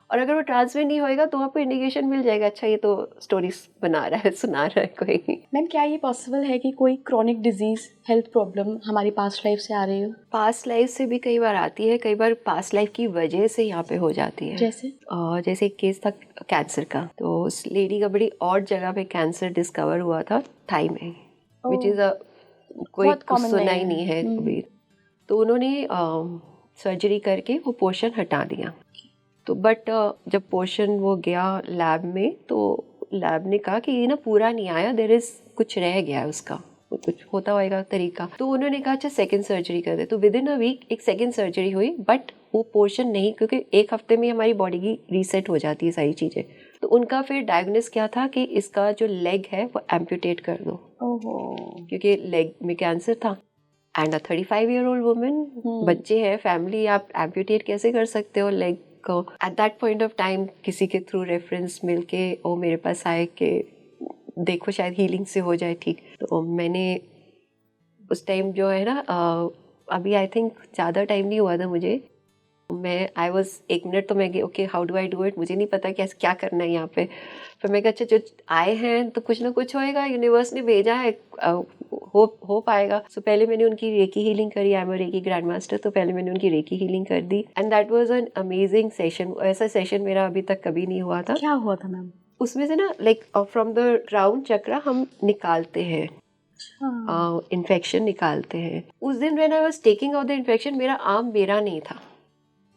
और अगर वो ट्रांस में नहीं होएगा तो आपको इंडिकेशन मिल जाएगा, अच्छा ये तो स्टोरीज बना रहा है, सुना रहा है कोई। मैम क्या ये पॉसिबल है कि कोई क्रॉनिक डिजीज, हेल्थ प्रॉब्लम हमारी पास्ट लाइफ से आ रही हो? पास्ट लाइफ से भी कई बार आती है, कई बार पास्ट लाइफ की वजह से यहाँ पे हो जाती है। जैसे एक केस था कैंसर का, तो उस लेडी का बड़ी और जगह पे कैंसर डिस्कवर हुआ था, थाई में, विच इज कोई सुना ही नहीं है कभी। तो उन्होंने सर्जरी करके वो पोर्शन हटा दिया। तो बट जब पोर्शन वो गया लैब में, तो लैब ने कहा कि ये ना पूरा नहीं आया, देयर इज कुछ रह गया है उसका, कुछ होता होगा तरीका। तो उन्होंने कहा अच्छा सेकंड सर्जरी कर दे। तो विद इन अ वीक एक सेकंड सर्जरी हुई, बट वो पोर्शन नहीं, क्योंकि एक हफ्ते में हमारी बॉडी की रीसेट हो जाती है सारी चीज़ें। तो उनका फिर डायग्नोस क्या था कि इसका जो लेग है वो एम्प्यूटेट कर दो, क्योंकि लेग में कैंसर था। And a 35 year old women, बच्चे हैं, फैमिली, आप एम्प्यूटेट कैसे कर सकते हो लेग को? At that point of time किसी के थ्रू रेफरेंस मिल के वो मेरे पास आए कि देखो शायद हीलिंग से हो जाए ठीक। तो मैंने उस टाइम जो है ना अभी आई थिंक ज़्यादा टाइम नहीं हुआ था मुझे, मैं आई वॉज 1 मिनट तो मैं गई okay how do I do it, मुझे नहीं पता कैसे क्या करना है यहाँ पे। फिर मैं कहा अच्छा जो आए हैं तो कुछ ना कुछ होएगा, यूनिवर्स ने भेजा है, हो पाएगा। सो पहले मैंने उनकी रेकी हीलिंग करी, I am a reiki grand master, तो पहले मैंने उनकी रेकी हीलिंग कर दी and that was an amazing session. ऐसा सेशन मेरा अभी तक कभी नहीं हुआ था। क्या हुआ था मैम? उसमें से ना लाइक फ्रॉम द क्राउन चक्रा हम निकालते हैं, इन्फेक्शन निकालते हैं। उस दिन when I was taking out the infection, मेरा आर्म मेरा नहीं था,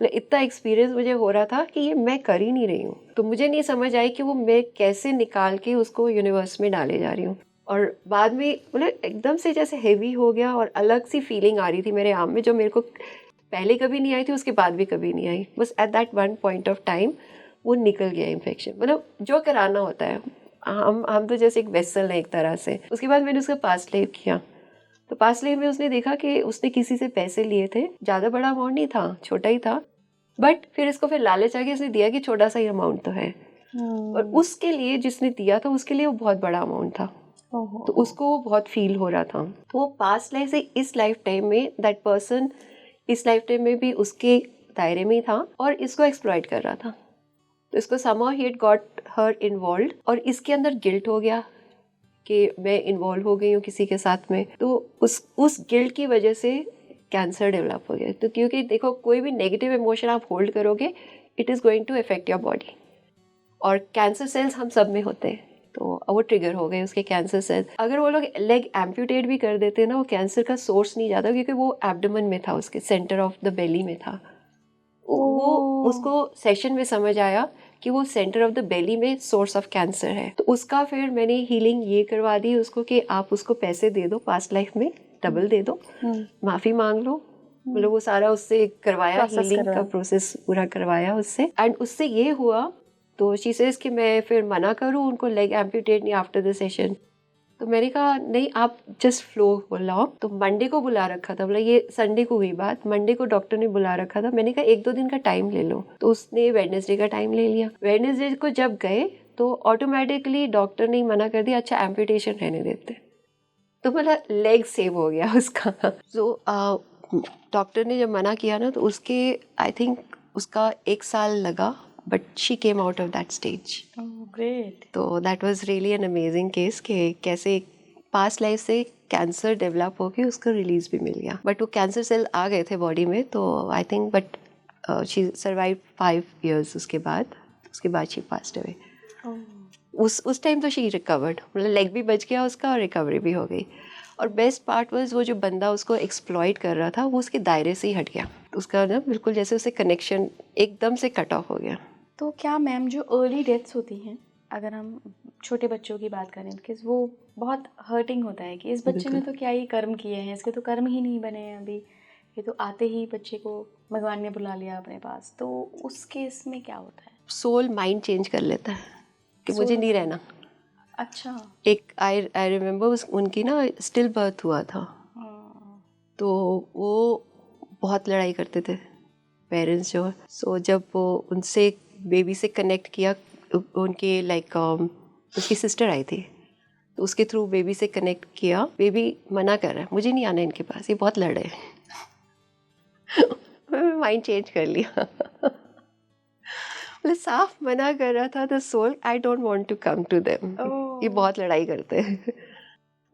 इतना एक्सपीरियंस मुझे हो रहा था कि ये मैं कर ही नहीं रही हूँ। तो मुझे नहीं समझ आई कि वो मैं कैसे निकाल के उसको यूनिवर्स में डाले जा रही हूँ। और बाद में मतलब एकदम से जैसे हेवी हो गया और अलग सी फीलिंग आ रही थी मेरे आर्म में, जो मेरे को पहले कभी नहीं आई थी, उसके बाद भी कभी नहीं आई। बस at that one point of time वो निकल गया इन्फेक्शन। मतलब जो कराना होता है, हम तो जैसे एक वेसल है एक तरह से। उसके बाद मैंने उसका पास्ट लाइफ किया, तो पास्ट लाइफ में उसने देखा कि उसने किसी से पैसे लिए थे, ज़्यादा बड़ा अमाउंट नहीं था, छोटा ही था, बट फिर इसको फिर लालच आ गया, उसने दिया कि छोटा सा ही अमाउंट तो है। और उसके लिए जिसने दिया था उसके लिए वो बहुत बड़ा अमाउंट था, तो उसको वो बहुत फील हो रहा था। तो वो पास्ट लाइफ से इस लाइफ टाइम में दैट पर्सन इस लाइफ टाइम में भी उसके दायरे में ही था और इसको एक्सप्लॉइट कर रहा था। तो इसको somehow he had got her involved और इसके अंदर गिल्ट हो गया कि मैं इन्वॉल्व हो गई हूँ किसी के साथ में। तो उस गिल्ट की वजह से कैंसर डेवलप हो गया। तो क्योंकि देखो कोई भी नेगेटिव इमोशन आप होल्ड करोगे, it is going to affect your body, और कैंसर सेल्स हम सब में होते हैं, तो वो ट्रिगर हो गए उसके कैंसर सेल्स। अगर वो लोग लेग एम्प्यूटेट भी कर देते ना, वो कैंसर का सोर्स नहीं जाता, क्योंकि वो एब्डोमेन में था, उसके सेंटर ऑफ द बेली में था। वो उसको सेशन में समझ आया कि वो सेंटर ऑफ द बेली में सोर्स ऑफ कैंसर है। तो उसका फिर मैंने हीलिंग ये करवा दी उसको कि आप उसको पैसे दे दो, पास्ट लाइफ में डबल दे दो, माफ़ी मांग लो। मतलब वो सारा उससे करवाया, हीलिंग का प्रोसेस पूरा करवाया उससे। एंड उससे ये हुआ, तो शी सेज कि मैं फिर मना करूँ उनको लेग एम्प्यूटेट नहीं आफ्टर द सेशन। तो मैंने कहा नहीं, आप जस्ट फ्लो बुलाओ। तो मंडे को बुला रखा था, बोला ये संडे को हुई बात, मंडे को डॉक्टर ने बुला रखा था। मैंने कहा 1-2 दिन का टाइम ले लो, तो उसने वेडनेसडे का टाइम ले लिया। वेडनेसडे को जब गए तो ऑटोमेटिकली डॉक्टर ने मना कर दिया, अच्छा एम्प्यूटेशन रहने देते। तो मतलब लेग सेव हो गया उसका। तो डॉक्टर ने जब मना किया ना, तो उसके आई थिंक उसका 1 साल लगा, but she came out of that stage. Oh, great. तो that was really an amazing case कि कैसे पास्ट लाइफ से कैंसर डेवलप होके उसको रिलीज भी मिल गया। बट वो कैंसर सेल आ गए थे बॉडी में, तो I think but she survive 5 years उसके बाद शी पास्ड अवे। उस टाइम तो शी रिकवर्ड, मतलब लेग भी बच गया उसका और रिकवरी भी हो गई। और बेस्ट पार्ट वाज वो जो बंदा उसको एक्सप्लॉइट कर रहा था वो उसके दायरे से ही हट गया, उसका ना बिल्कुल जैसे उससे कनेक्शन एकदम से कट ऑफ हो गया। तो क्या मैम जो अर्ली डेथ्स होती हैं, अगर हम छोटे बच्चों की बात करें, बिकॉज वो बहुत हर्टिंग होता है कि इस बच्चे ने तो क्या ही कर्म किए हैं, इसके तो कर्म ही नहीं बने हैं अभी, ये तो आते ही बच्चे को भगवान ने बुला लिया अपने पास, तो उस केस में क्या होता है? सोल माइंड चेंज कर लेता है कि मुझे नहीं रहना। अच्छा। एक आई रिमेम्बर उनकी ना स्टिल बर्थ हुआ था, तो वो बहुत लड़ाई करते थे पेरेंट्स जो। सो जब वो उनसे बेबी से कनेक्ट किया, उनके लाइक उसकी सिस्टर आई थी, तो उसके थ्रू बेबी से कनेक्ट किया। बेबी मना कर रहा है, मुझे नहीं आना इनके पास, ये बहुत लड़े। मैंने माइंड चेंज कर लिया। मतलब साफ मना कर रहा था the soul, I don't want to come to them, ये बहुत लड़ाई करते हैं।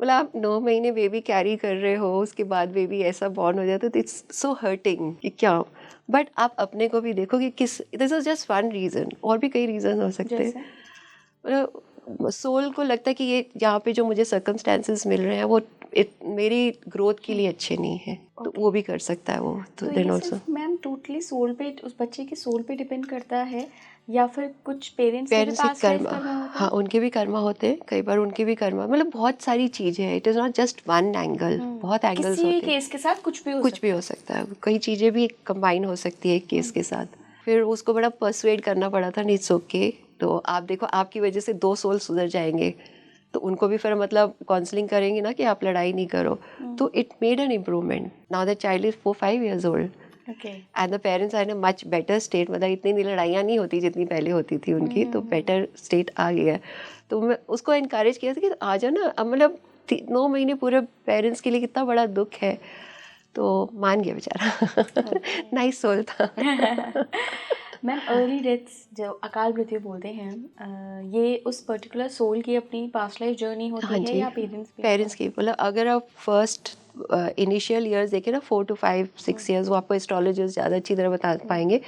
मतलब आप 9 महीने बेबी कैरी कर रहे हो, उसके बाद बेबी ऐसा बॉर्न हो जाता है, तो इट्स सो हर्टिंग कि क्या। बट आप अपने को भी देखो कि किस, this is just one reason, और भी कई रीज़न हो सकते हैं। मतलब सोल को लगता है कि ये यहाँ पे जो मुझे सर्कमस्टेंसेस मिल रहे हैं वो मेरी ग्रोथ के लिए अच्छे नहीं है, तो वो भी कर सकता है वो। तो then also ma'am totally soul पे, उस बच्चे के सोल पे डिपेंड करता है, या फिर कुछ पेरेंट्स भी कर्मा, हाँ उनके भी कर्मा होते हैं, कई बार उनके भी कर्मा, मतलब बहुत सारी चीज़ें हैं, it is not just one angle, बहुत एंगल्स होते हैं। किसी केस के साथ कुछ भी हो सकता है, कई चीज़ें भी कंबाइन हो सकती है एक केस के साथ। फिर उसको बड़ा परसुएड करना पड़ा था, इट्स ओके। तो आप देखो आपकी वजह से 2 सोल सुधर जाएंगे, तो उनको भी फिर मतलब काउंसलिंग करेंगे ना कि आप लड़ाई नहीं करो, तो it made an improvement. Now the child is 4-5 years old, okay. And the parents are in a much better state, मतलब इतनी लड़ाइयाँ नहीं होती जितनी पहले होती थी उनकी, तो बेटर स्टेट आ गया है। तो मैं उसको इनकरेज किया था कि आ जाओ ना, अब मतलब 9 महीने पूरे पेरेंट्स के लिए कितना बड़ा दुख है, तो मान गया बेचारा। नाइस सोल था। मैम अर्ली डेथ्स जो अकाल मृत्यु बोलते हैं, ये उस पर्टिकुलर सोल की अपनी पास्ट लाइफ जर्नी होती हाँ है जी, या पेरेंट्स भी? पेरेंट्स की, मतलब अगर आप फर्स्ट इनिशियल ईयर्स देखें ना, 4 to 5 6 ईयर्स, वो आपको एस्ट्रोलॉजर्स ज़्यादा अच्छी तरह बता पाएंगे,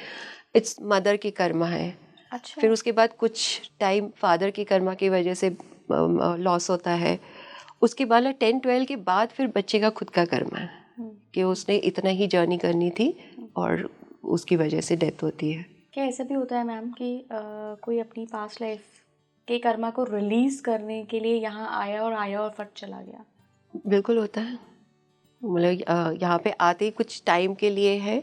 इट्स मदर की कर्मा है। अच्छा। फिर उसके बाद कुछ टाइम फादर की कर्मा की वजह से लॉस होता है। उसके बाद 10-12 के बाद फिर बच्चे का खुद का कर्मा है कि उसने इतना ही जर्नी करनी थी और उसकी वजह से डेथ होती है। क्या ऐसा भी होता है मैम कि कोई अपनी पास्ट लाइफ के कर्मा को रिलीज करने के लिए यहाँ आया और फट चला गया? बिल्कुल होता है, मतलब यहाँ पे आते ही कुछ टाइम के लिए है,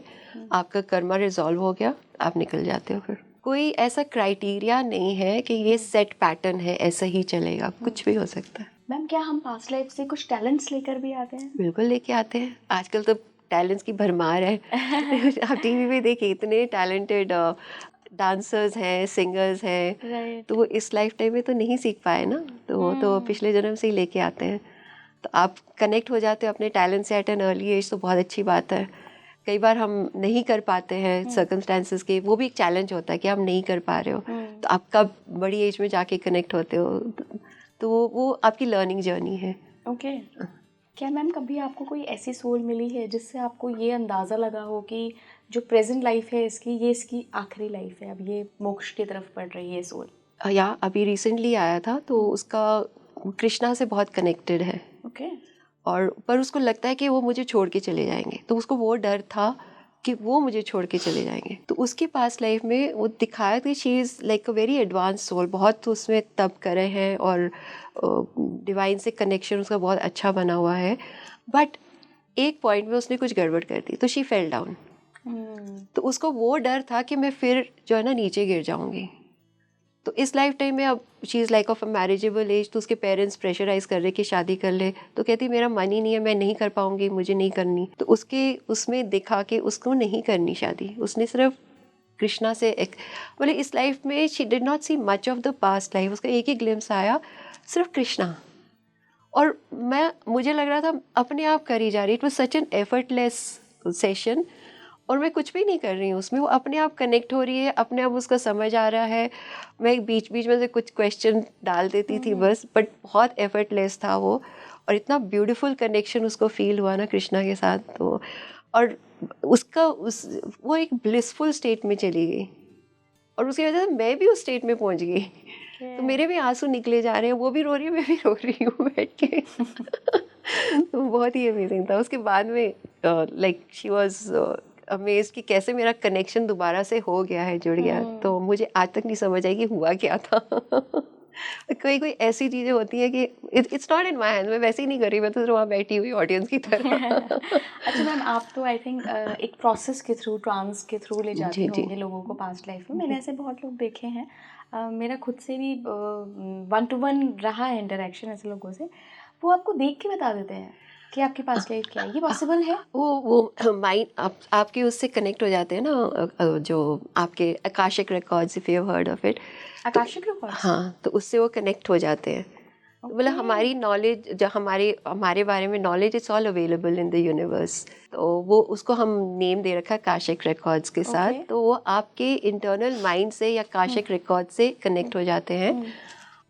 आपका कर्मा रिजॉल्व हो गया, आप निकल जाते हो। फिर कोई ऐसा क्राइटेरिया नहीं है कि ये सेट पैटर्न है, ऐसा ही चलेगा, कुछ भी हो सकता है। मैम क्या हम पास्ट लाइफ से कुछ टैलेंट्स लेकर भी आते हैं? बिल्कुल लेके आते हैं, आजकल तो टैलेंट्स की भरमार है। आप टीवी में देखिए, इतने टैलेंटेड डांसर्स हैं, सिंगर्स हैं, राइट। तो वो इस लाइफ टाइम में तो नहीं सीख पाए ना, तो वो तो पिछले जन्म से ही लेके आते हैं। तो आप कनेक्ट हो जाते हो अपने टैलेंट से एट एन अर्ली एज, तो बहुत अच्छी बात है। कई बार हम नहीं कर पाते हैं सर्कमस्टेंसेस के, वो भी एक चैलेंज होता है कि आप नहीं कर पा रहे हो, तो आप कब बड़ी एज में जाके कनेक्ट होते हो, तो वो आपकी लर्निंग जर्नी है। ओके। क्या मैम कभी आपको कोई ऐसी सोल मिली है जिससे आपको ये अंदाज़ा लगा हो कि जो प्रेजेंट लाइफ है इसकी, ये इसकी आखिरी लाइफ है, अब ये मोक्ष की तरफ बढ़ रही है सोल? या अभी रिसेंटली आया था, तो उसका कृष्णा से बहुत कनेक्टेड है। ओके। और पर उसको लगता है कि वो मुझे छोड़ के चले जाएंगे, तो उसको वो डर था कि वो मुझे छोड़ के चले जाएंगे। तो उसके पास लाइफ में वो दिखाया कि she is like a very advance soul, बहुत उसमें तप करे हैं और डिवाइन से कनेक्शन उसका बहुत अच्छा बना हुआ है। बट एक पॉइंट में उसने कुछ गड़बड़ कर दी, तो शी फेल डाउन। तो उसको वो डर था कि मैं फिर जो है ना नीचे गिर जाऊंगी। तो इस लाइफ टाइम में अब she is like of a marriageable age, तो उसके पेरेंट्स प्रेशराइज कर रहे कि शादी कर ले, तो कहती मेरा मन ही नहीं है, मैं नहीं कर पाऊंगी, मुझे नहीं करनी। तो उसके उसमें दिखा कि उसको नहीं करनी शादी, उसने सिर्फ कृष्णा से एक, बोले इस लाइफ में she did not see much of the past life, उसका एक ही ग्लिम्स आया, सिर्फ कृष्णा। और मुझे लग रहा था अपने आप करी जा रही, it was such an effortless session, और मैं कुछ भी नहीं कर रही हूँ उसमें, वो अपने आप कनेक्ट हो रही है, अपने आप उसका समझ आ रहा है। मैं बीच बीच में से कुछ क्वेश्चन डाल देती थी बस, बट बहुत एफर्टलेस था वो, और इतना ब्यूटीफुल कनेक्शन उसको फील हुआ ना कृष्णा के साथ। तो और वो एक ब्लिसफुल स्टेट में चली गई, और उसकी वजह से मैं भी उस स्टेट में पहुंच गई। तो मेरे भी आंसू निकले जा रहे हैं, वो भी रो रही है, मैं भी रो रही हूँ बैठ के। तो बहुत ही अमेजिंग था। उसके बाद में लाइक शी वाज अमेज्ड कि कैसे मेरा कनेक्शन दोबारा से हो गया है, जुड़ गया। तो मुझे आज तक नहीं समझ आई कि हुआ क्या था। कोई ऐसी चीज़ें होती हैं कि it's not in my hand, मैं वैसे ही नहीं कर रही, मैं तो वहाँ बैठी हुई ऑडियंस की तरह। अच्छा मैम, आप तो आई थिंक एक प्रोसेस के थ्रू, ट्रांस के थ्रू ले जाते जी जी होंगे लोगों को पास्ट लाइफ में। मैंने ऐसे बहुत लोग देखे हैं, मेरा खुद से भी 1 to 1 रहा है इंटरेक्शन ऐसे लोगों से। वो आपको देख के बता देते हैं कि आपकी पास्ट लाइफ क्या है। ये पॉसिबल है? वो माइंड आपके उससे कनेक्ट हो जाते हैं ना, जो आपके Akashic records, if you have heard of it. Akashic records? हाँ, तो उससे वो कनेक्ट हो जाते हैं। मतलब हमारी नॉलेज, जो हमारे बारे में knowledge, it's all available in the universe. तो वो उसको हम नेम दे रखा है काशिक रिकॉर्ड्स के साथ। तो वो आपके इंटरनल माइंड से या काशिक रिकॉर्ड से कनेक्ट हो जाते हैं,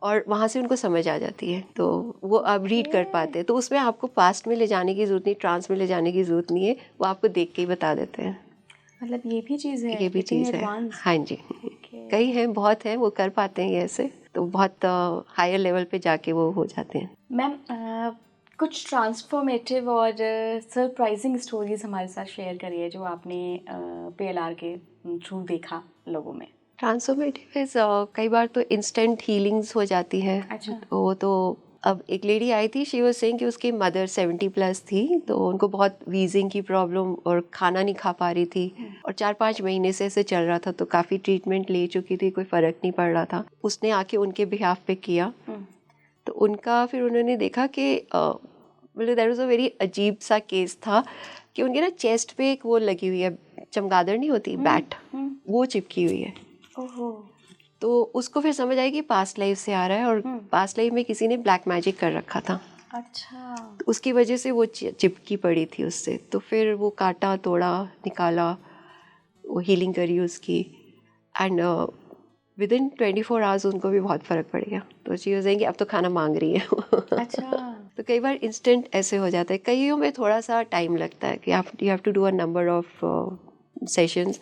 और वहाँ से उनको समझ आ जाती है, तो वो आप रीड कर पाते हैं। तो उसमें आपको पास्ट में ले जाने की ज़रूरत नहीं, ट्रांस में ले जाने की ज़रूरत नहीं है, वो आपको देख के ही बता देते हैं। मतलब ये भी चीज़ है? ये भी चीज़ है, हाँ जी। कई हैं, बहुत हैं, वो कर पाते हैं ये ऐसे, तो बहुत हायर लेवल पे जाके वो हो जाते हैं। मैम कुछ ट्रांसफॉर्मेटिव और सरप्राइजिंग स्टोरीज हमारे साथ शेयर करिए जो आपने PLR के थ्रू देखा लोगों में। ट्रांसफॉर्मेटिव इज कई बार तो इंस्टेंट हीलिंग्स हो जाती हैं। अच्छा। वो तो अब एक लेडी आई थी, शी वाज सेइंग कि उसकी मदर 70+ थी, तो उनको बहुत वीजिंग की प्रॉब्लम और खाना नहीं खा पा रही थी, और 4-5 महीने से ऐसे चल रहा था, तो काफ़ी ट्रीटमेंट ले चुकी थी, कोई फ़र्क नहीं पड़ रहा था। उसने आके उनके बिहाफ पे किया, तो उनका फिर उन्होंने देखा कि मतलब दैट वाज अ वेरी अजीब सा केस था कि उनके ना चेस्ट पे एक वो लगी हुई है, चमगादड़ नहीं होती, बैट, वो चिपकी हुई है। ओहो। तो उसको फिर समझ आई कि पास्ट लाइफ से आ रहा है, और पास्ट लाइफ में किसी ने ब्लैक मैजिक कर रखा था। अच्छा। तो उसकी वजह से वो चिपकी पड़ी थी उससे। तो फिर वो काटा, तोड़ा, निकाला, वो हीलिंग करी उसकी, एंड विदिन 24 आवर्स उनको भी बहुत फ़र्क पड़ गया। तो शी वाज सेइंग कि अब तो खाना मांग रही है। अच्छा। तो कई बार इंस्टेंट ऐसे हो जाता है, कईयों में थोड़ा सा टाइम लगता है कि you have to do a number of sessions.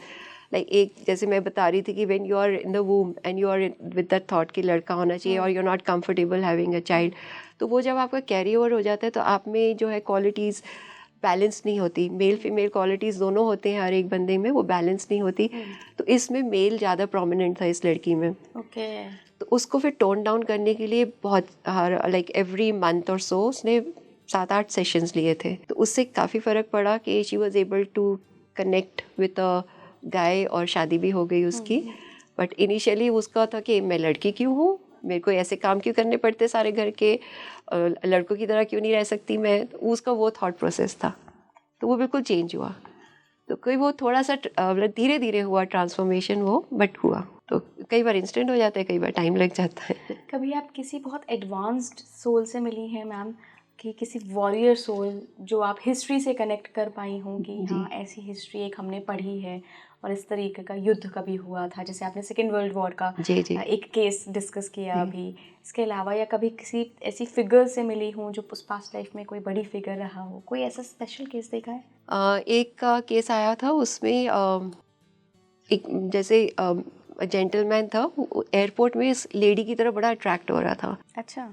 Like एक जैसे मैं बता रही थी कि when you are in the womb and you are with that thought कि लड़का होना चाहिए और you are not comfortable having a child, तो वो जब आपका कैरी ओवर हो जाता है तो आप में जो है क्वालिटीज़ बैलेंस नहीं होती। मेल फीमेल क्वालिटीज़ दोनों होते हैं हर एक बंदे में, वो बैलेंस नहीं होती। तो इसमें मेल ज़्यादा प्रोमिनेंट था इस लड़की में। ओके। तो उसको फिर टोन डाउन करने के लिए बहुत लाइक एवरी मंथ और सो उसने 7-8 सेशंस लिए थे। तो उससे काफ़ी फ़र्क पड़ा कि she was able to connect with a guy, और शादी भी हो गई उसकी। बट इनिशियली उसका था कि मैं लड़की क्यों हूँ, मेरे को ऐसे काम क्यों करने पड़ते सारे घर के, लड़कों की तरह क्यों नहीं रह सकती मैं। तो उसका वो थॉट प्रोसेस था। तो वो बिल्कुल चेंज हुआ। तो कोई वो थोड़ा सा धीरे धीरे हुआ ट्रांसफॉर्मेशन वो, बट हुआ। तो कई बार इंस्टेंट हो जाता है, कई बार टाइम लग जाता है। कभी आप किसी बहुत एडवांस्ड सोल से मिली हैं मैम, कि किसी वॉरियर सोल जो आप हिस्ट्री से कनेक्ट कर पाई हों कि हाँ ऐसी हिस्ट्री एक हमने पढ़ी है और इस तरीके का युद्ध कभी हुआ था, जैसे आपने सेकेंड वर्ल्ड वॉर का जी एक केस डिस्कस किया अभी, इसके अलावा या कभी किसी ऐसी फिगर से मिली हूँ जो उस पास्ट लाइफ में कोई बड़ी फिगर रहा हो, कोई ऐसा स्पेशल केस देखा है? एक का केस आया था, उसमें एक जैसे जेंटलमैन था, एयरपोर्ट में इस लेडी की तरफ बड़ा अट्रैक्ट हो रहा था। अच्छा।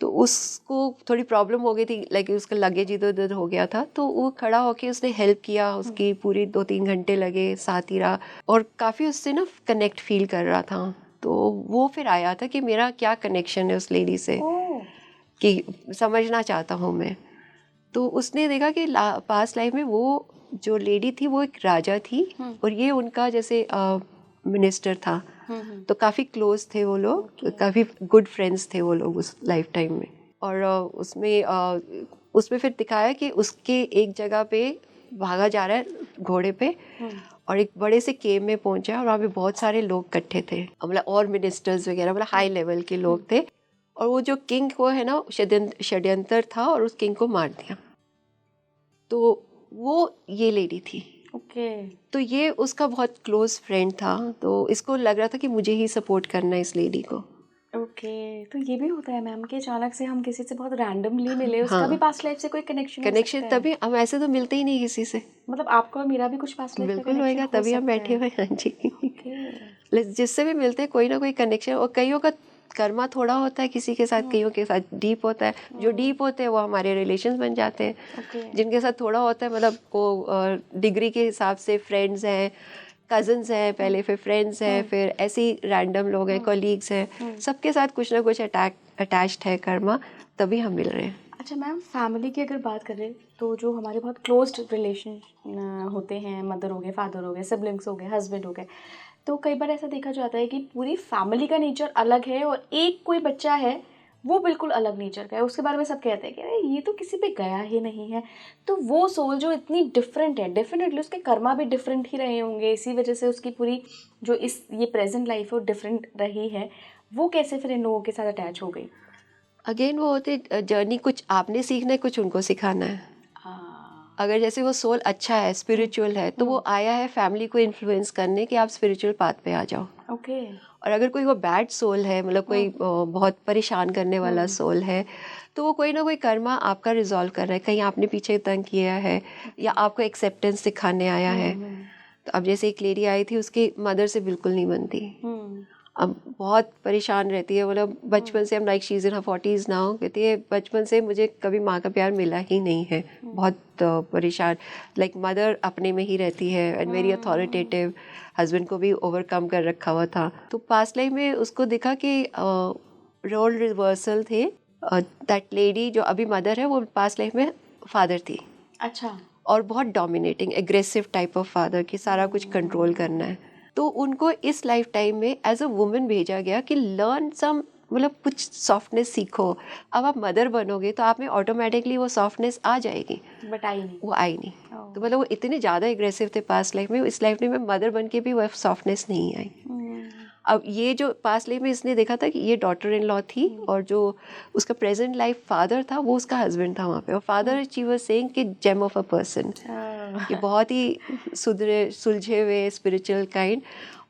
तो उसको थोड़ी प्रॉब्लम हो गई थी, लाइक उसका लगेज इधर उधर हो गया था। तो वो खड़ा होके उसने हेल्प किया उसकी, पूरी 2-3 घंटे लगे, साथ ही रहा, और काफ़ी उससे ना कनेक्ट फील कर रहा था। तो वो फिर आया था कि मेरा क्या कनेक्शन है उस लेडी से, कि समझना चाहता हूँ मैं। तो उसने देखा कि पास्ट लाइफ में वो जो लेडी थी वो एक राजा थी, और ये उनका जैसे मिनिस्टर था। तो काफ़ी क्लोज थे वो लोग, काफ़ी गुड फ्रेंड्स थे वो लोग उस लाइफ टाइम में। और उसमें फिर दिखाया कि उसके एक जगह पे भागा जा रहा है घोड़े पे, और एक बड़े से केव में पहुंचा, और वहाँ पे बहुत सारे लोग इकट्ठे थे, मतलब और मिनिस्टर्स वगैरह, मतलब हाई लेवल के लोग थे। और वो जो किंग को है ना षड्यंत्र था, और उस किंग को मार दिया। तो वो ये लेडी थी। ओके। तो ये उसका बहुत क्लोज फ्रेंड था, तो इसको लग रहा था कि मुझे ही सपोर्ट करना है इस लेडी को। ओके। तो ये भी होता है मैम कि अचानक से हम किसी से बहुत रैंडमली मिले, उसका भी पास्ट लाइफ से कोई कनेक्शन हो सकता है? तभी हम ऐसे तो मिलते ही नहीं किसी से। मतलब आपका और मेरा भी कुछ पास्ट लाइफ का बिल्कुल कनेक्शन होएगा, हो तभी हम सकता बैठे है। हुए हैं। हाँ जी। ओके। जिससे भी मिलते हैं कोई ना कोई कनेक्शन, और कईयों का कर्मा थोड़ा होता है किसी के साथ, कईयों के साथ डीप होता है। जो डीप होते हैं वो हमारे रिलेशंस बन जाते हैं। ओके। जिनके साथ थोड़ा होता है, मतलब वो डिग्री के हिसाब से फ्रेंड्स हैं, कजन्स हैं पहले, फिर फ्रेंड्स हैं, फिर ऐसे ही रैंडम लोग हैं, कॉलीग्स हैं, सबके साथ कुछ ना कुछ अटैच्ड है कर्मा, तभी हम मिल रहे हैं। अच्छा मैम, फैमिली की अगर बात करें तो जो हमारे बहुत क्लोज्ड रिलेशन होते हैं, मदर हो गए, फादर हो गए, सिबलिंग्स हो गए, हस्बैंड हो गए, तो कई बार ऐसा देखा जाता है कि पूरी फैमिली का नेचर अलग है और एक कोई बच्चा है वो बिल्कुल अलग नेचर का है, उसके बारे में सब कहते हैं कि अरे ये तो किसी पे गया ही नहीं है। तो वो सोल जो इतनी डिफरेंट है, डेफिनेटली उसके कर्मा भी डिफरेंट ही रहे होंगे, इसी वजह से उसकी पूरी जो ये प्रेजेंट लाइफ है वो डिफरेंट रही है, वो कैसे फिर इन लोगों के साथ अटैच हो गई? अगेन वो होते जर्नी, कुछ आपने सीखना है, कुछ उनको सिखाना है। अगर जैसे वो सोल अच्छा है, स्पिरिचुअल है, तो वो आया है फैमिली को इन्फ्लुएंस करने कि आप स्पिरिचुअल पाथ पे आ जाओ। ओके। और अगर कोई वो बैड सोल है, मतलब कोई बहुत परेशान करने वाला सोल है, तो वो कोई ना कोई कर्मा आपका रिजॉल्व कर रहा है, कहीं आपने पीछे तंग किया है, या आपको एक्सेप्टेंस सिखाने आया है। तो अब जैसे एक लेडी आई थी, उसकी मदर से बिल्कुल नहीं बनती, अब बहुत परेशान रहती है, मतलब बचपन से, हम like she is in her 40s now, कहती है बचपन से मुझे कभी माँ का प्यार मिला ही नहीं है, बहुत परेशान, लाइक मदर अपने में ही रहती है एंड वेरी अथॉरिटेटिव, हस्बैंड को भी ओवरकम कर रखा हुआ था। तो पास्ट लाइफ में उसको दिखा कि रोल रिवर्सल थे, दैट लेडी जो अभी मदर है वो पास्ट लाइफ में फादर थी। अच्छा। और बहुत dominating aggressive type of father, कि सारा कुछ कंट्रोल करना है। तो उनको इस लाइफ टाइम में एज अ वुमेन भेजा गया कि लर्न सम मतलब कुछ सॉफ्टनेस सीखो। अब आप मदर बनोगे तो आप में ऑटोमेटिकली वो सॉफ्टनेस आ जाएगी, बट आई नहीं। वो आई नहीं। तो मतलब वो इतने ज़्यादा एग्रेसिव थे पास्ट लाइफ में, इस लाइफ में मदर बन के भी वो सॉफ्टनेस नहीं आई। अब ये जो पास्ट लाइफ में इसने देखा था कि ये डॉटर इन लॉ थी, और जो उसका प्रेजेंट लाइफ फादर था वो उसका हस्बैंड था वहाँ पे। और फादर शी वाज सेइंग कि जेम ऑफ अ पर्सन, ये बहुत ही सुलझे हुए स्पिरिचुअल काइंड,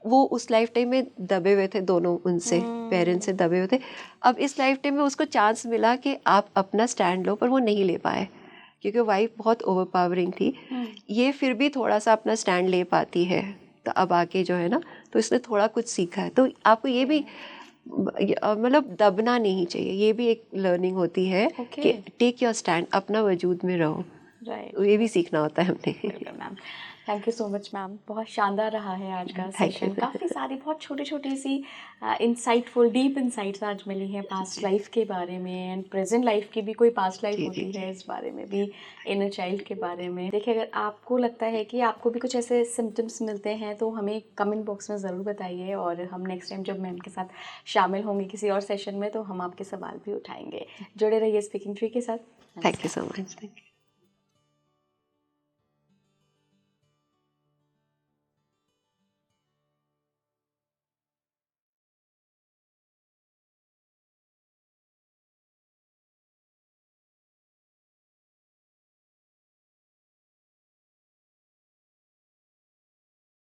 वो उस लाइफ टाइम में दबे हुए थे, दोनों उनसे पेरेंट्स से दबे हुए थे। अब इस लाइफ टाइम में उसको चांस मिला कि आप अपना स्टैंड लो, पर वो नहीं ले पाए क्योंकि वाइफ बहुत ओवरपावरिंग थी। ये फिर भी थोड़ा सा अपना स्टैंड ले पाती है, तो अब आके जो है ना, तो इसने थोड़ा कुछ सीखा है। तो आपको ये भी मतलब दबना नहीं चाहिए, ये भी एक लर्निंग होती है कि टेक योर स्टैंड, अपना वजूद में रहो। राइट, ये भी सीखना होता है हमने। बिल्कुल ma'am. Thank you so much ma'am, बहुत शानदार रहा है आज का सेशन। काफ़ी सारी बहुत छोटी छोटी सी इंसाइटफुल डीप इंसाइट्स आज मिली हैं पास्ट लाइफ के बारे में, एंड प्रेजेंट लाइफ की भी कोई पास्ट लाइफ होती है इस बारे में भी, इनर चाइल्ड के बारे में। देखिए, अगर आपको लगता है कि आपको भी कुछ ऐसे सिम्टम्स मिलते हैं तो हमें कमेंट बॉक्स में ज़रूर बताइए, और हम नेक्स्ट टाइम जब मैम के साथ शामिल होंगे किसी और सेशन में तो हम आपके सवाल भी उठाएंगे। जुड़े रहिए स्पीकिंग ट्री के साथ। Thank you so much.